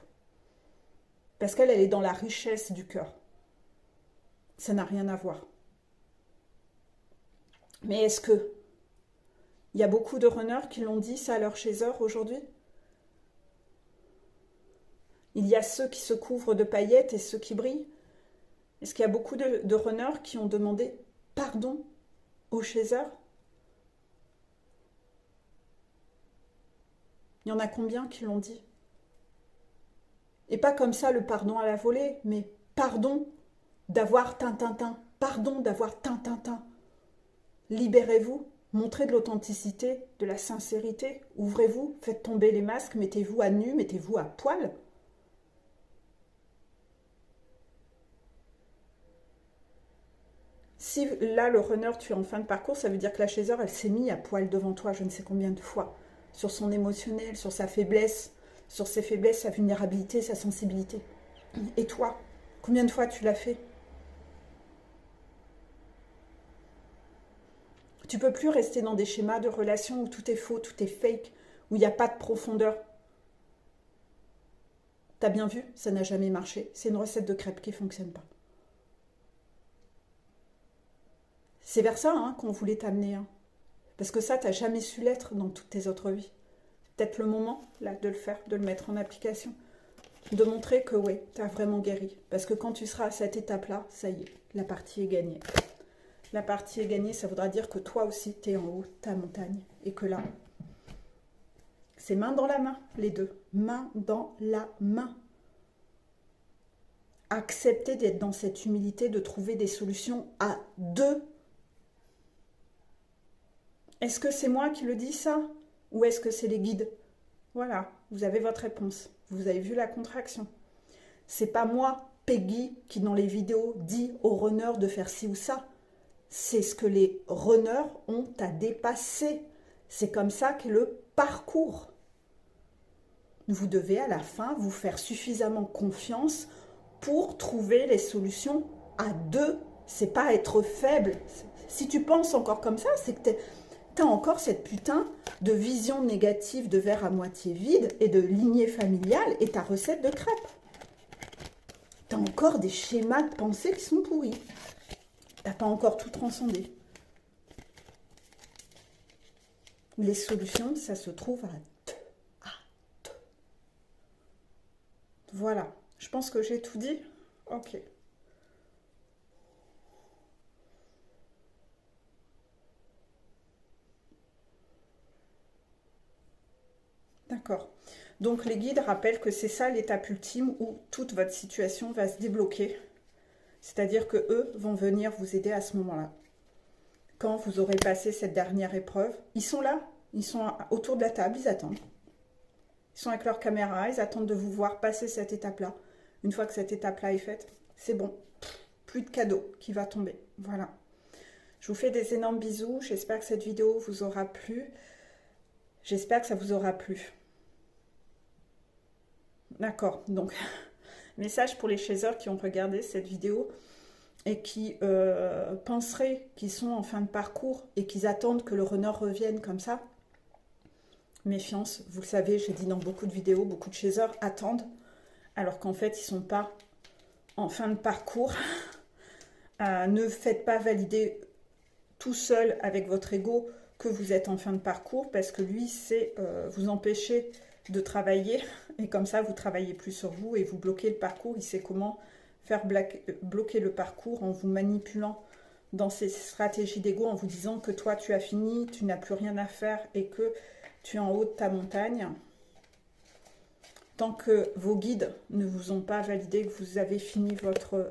Parce qu'elle, elle est dans la richesse du cœur. Ça n'a rien à voir. Mais est-ce que il y a beaucoup de runners qui l'ont dit ça à leur chaser aujourd'hui? Il y a ceux qui se couvrent de paillettes et ceux qui brillent. Est-ce qu'il y a beaucoup de runners qui ont demandé pardon au chaser? Il y en a combien qui l'ont dit? Et pas comme ça le pardon à la volée, mais pardon d'avoir tintintin, pardon d'avoir tintintin. Libérez-vous, montrez de l'authenticité, de la sincérité, ouvrez-vous, faites tomber les masques, mettez-vous à nu, mettez-vous à poil. Si là, le runner, tu es en fin de parcours, ça veut dire que la chaser, elle s'est mise à poil devant toi, je ne sais combien de fois, sur son émotionnel, sur sa faiblesse, sur ses faiblesses, sa vulnérabilité, sa sensibilité. Et toi, combien de fois tu l'as fait? Tu peux plus rester dans des schémas de relations où tout est faux, tout est fake, où il n'y a pas de profondeur. T'as bien vu, ça n'a jamais marché. C'est une recette de crêpes qui ne fonctionne pas. C'est vers ça qu'on voulait t'amener. Parce que ça, t'as jamais su l'être dans toutes tes autres vies. C'est peut-être le moment, là, de le faire, de le mettre en application. De montrer que, ouais, t'as vraiment guéri. Parce que quand tu seras à cette étape-là, ça y est, la partie est gagnée. La partie est gagnée, ça voudra dire que toi aussi, t'es en haut de ta montagne. Et que là, c'est main dans la main, les deux. Main dans la main. Accepter d'être dans cette humilité, de trouver des solutions à deux. Est-ce que c'est moi qui le dis ça? Ou est-ce que c'est les guides? Voilà, vous avez votre réponse. Vous avez vu la contraction. C'est pas moi, Peggy, qui dans les vidéos dit aux runners de faire ci ou ça. C'est ce que les runners ont à dépasser. C'est comme ça qu'est le parcours. Vous devez à la fin vous faire suffisamment confiance pour trouver les solutions à deux. C'est pas être faible. Si tu penses encore comme ça, c'est que t'as encore cette putain de vision négative de verre à moitié vide et de lignée familiale et ta recette de crêpes. T'as encore des schémas de pensée qui sont pourris. T'as pas encore tout transcendé. Les solutions, ça se trouve à deux. Voilà. Je pense que j'ai tout dit. Ok. D'accord. Donc les guides rappellent que c'est ça l'étape ultime où toute votre situation va se débloquer. C'est-à-dire que eux vont venir vous aider à ce moment-là. Quand vous aurez passé cette dernière épreuve, ils sont là, ils sont autour de la table, ils attendent. Ils sont avec leur caméra, ils attendent de vous voir passer cette étape-là. Une fois que cette étape-là est faite, c'est bon. Plus de cadeau qui va tomber. Voilà. Je vous fais des énormes bisous. J'espère que cette vidéo vous aura plu. J'espère que ça vous aura plu. D'accord. Donc, message pour les chasers qui ont regardé cette vidéo et qui penseraient qu'ils sont en fin de parcours et qu'ils attendent que le runner revienne comme ça. Méfiance, vous le savez, j'ai dit dans beaucoup de vidéos, beaucoup de chasers attendent, alors qu'en fait, ils ne sont pas en fin de parcours. Ne faites pas valider tout seul avec votre ego que vous êtes en fin de parcours, parce que lui, c'est vous empêcher de travailler, et comme ça, vous travaillez plus sur vous et vous bloquez le parcours. Il sait comment faire bloquer le parcours en vous manipulant dans ces stratégies d'ego, en vous disant que toi, tu as fini, tu n'as plus rien à faire et que tu es en haut de ta montagne. Tant que vos guides ne vous ont pas validé que vous avez fini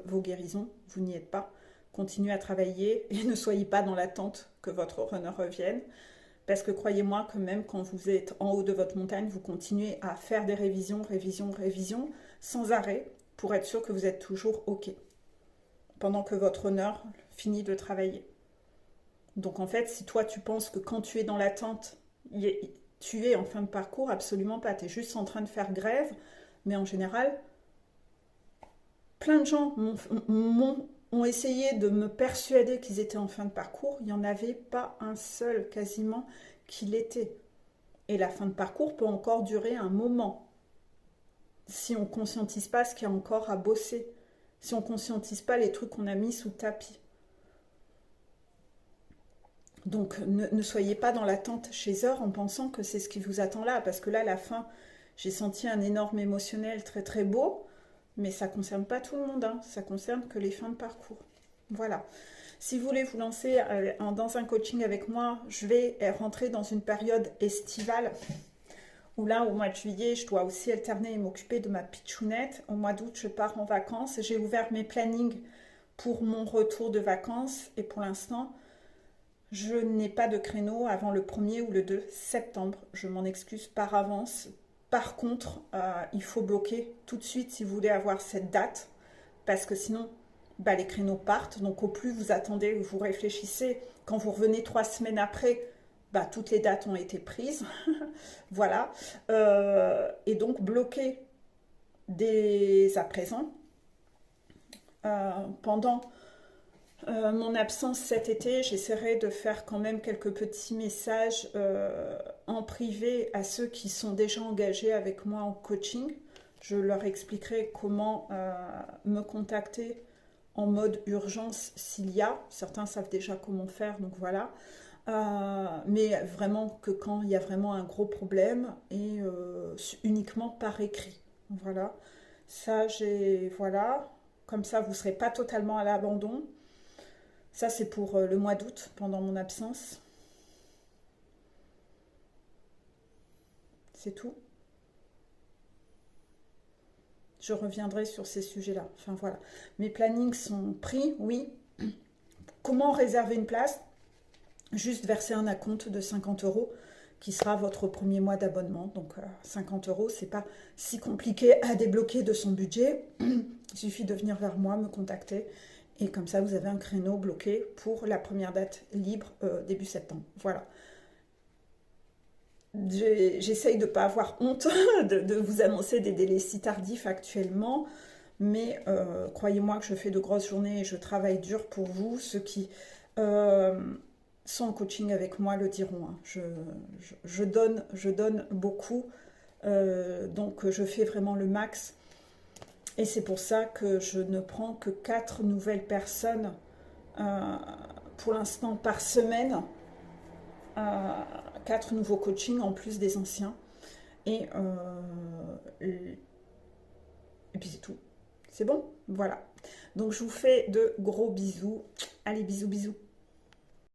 vos guérisons, vous n'y êtes pas. Continuez à travailler et ne soyez pas dans l'attente que votre runner revienne. Parce que croyez-moi que même quand vous êtes en haut de votre montagne, vous continuez à faire des révisions, sans arrêt, pour être sûr que vous êtes toujours OK. Pendant que votre runner finit de travailler. Donc en fait, si toi tu penses que quand tu es dans l'attente, tu es en fin de parcours, absolument pas. Tu es juste en train de faire grève. Mais en général, plein de gens ont essayé de me persuader qu'ils étaient en fin de parcours. Il n'y en avait pas un seul quasiment qui l'était. Et la fin de parcours peut encore durer un moment. si on ne conscientise pas ce qu'il y a encore à bosser, si on ne conscientise pas les trucs qu'on a mis sous le tapis. Donc ne soyez pas dans l'attente chez eux en pensant que c'est ce qui vous attend là, parce que là, à la fin, j'ai senti un énorme émotionnel très très beau, mais ça ne concerne pas tout le monde, hein. Ça concerne que les fins de parcours. Voilà. Si vous voulez vous lancer dans un coaching avec moi, je vais rentrer dans une période estivale où là, au mois de juillet, je dois aussi alterner et m'occuper de ma pitchounette. Au mois d'août, je pars en vacances. J'ai ouvert mes plannings pour mon retour de vacances et pour l'instant, je n'ai pas de créneau avant le 1er ou le 2 septembre. Je m'en excuse par avance. Par contre, il faut bloquer tout de suite si vous voulez avoir cette date parce que sinon, bah, les créneaux partent. Donc au plus vous attendez, vous réfléchissez, quand vous revenez 3 semaines après, bah, toutes les dates ont été prises. Voilà. Et donc bloquer dès à présent. Pendant mon absence cet été, j'essaierai de faire quand même quelques petits messages en privé à ceux qui sont déjà engagés avec moi en coaching. Je leur expliquerai comment me contacter en mode urgence s'il y a. Certains savent déjà comment faire, donc voilà. Mais vraiment que quand il y a vraiment un gros problème et uniquement par écrit. Voilà. Ça, voilà. Comme ça, vous ne serez pas totalement à l'abandon. Ça, c'est pour le mois d'août, pendant mon absence. C'est tout. Je reviendrai sur ces sujets-là. Enfin, voilà. Mes plannings sont pris, oui. Comment réserver une place? Juste verser un acompte de 50 € qui sera votre premier mois d'abonnement. Donc 50 €, c'est pas si compliqué à débloquer de son budget. Il suffit de venir vers moi, me contacter. Et comme ça, vous avez un créneau bloqué pour la première date libre début septembre. Voilà. J'essaye de ne pas avoir honte de vous annoncer des délais si tardifs actuellement. Mais croyez-moi que je fais de grosses journées et je travaille dur pour vous. Ceux qui sont en coaching avec moi le diront, hein. Je donne beaucoup, donc je fais vraiment le max. Et c'est pour ça que je ne prends que 4 nouvelles personnes pour l'instant par semaine. 4 nouveaux coachings en plus des anciens. Et puis c'est tout. C'est bon? Voilà. Donc je vous fais de gros bisous. Allez, bisous, bisous.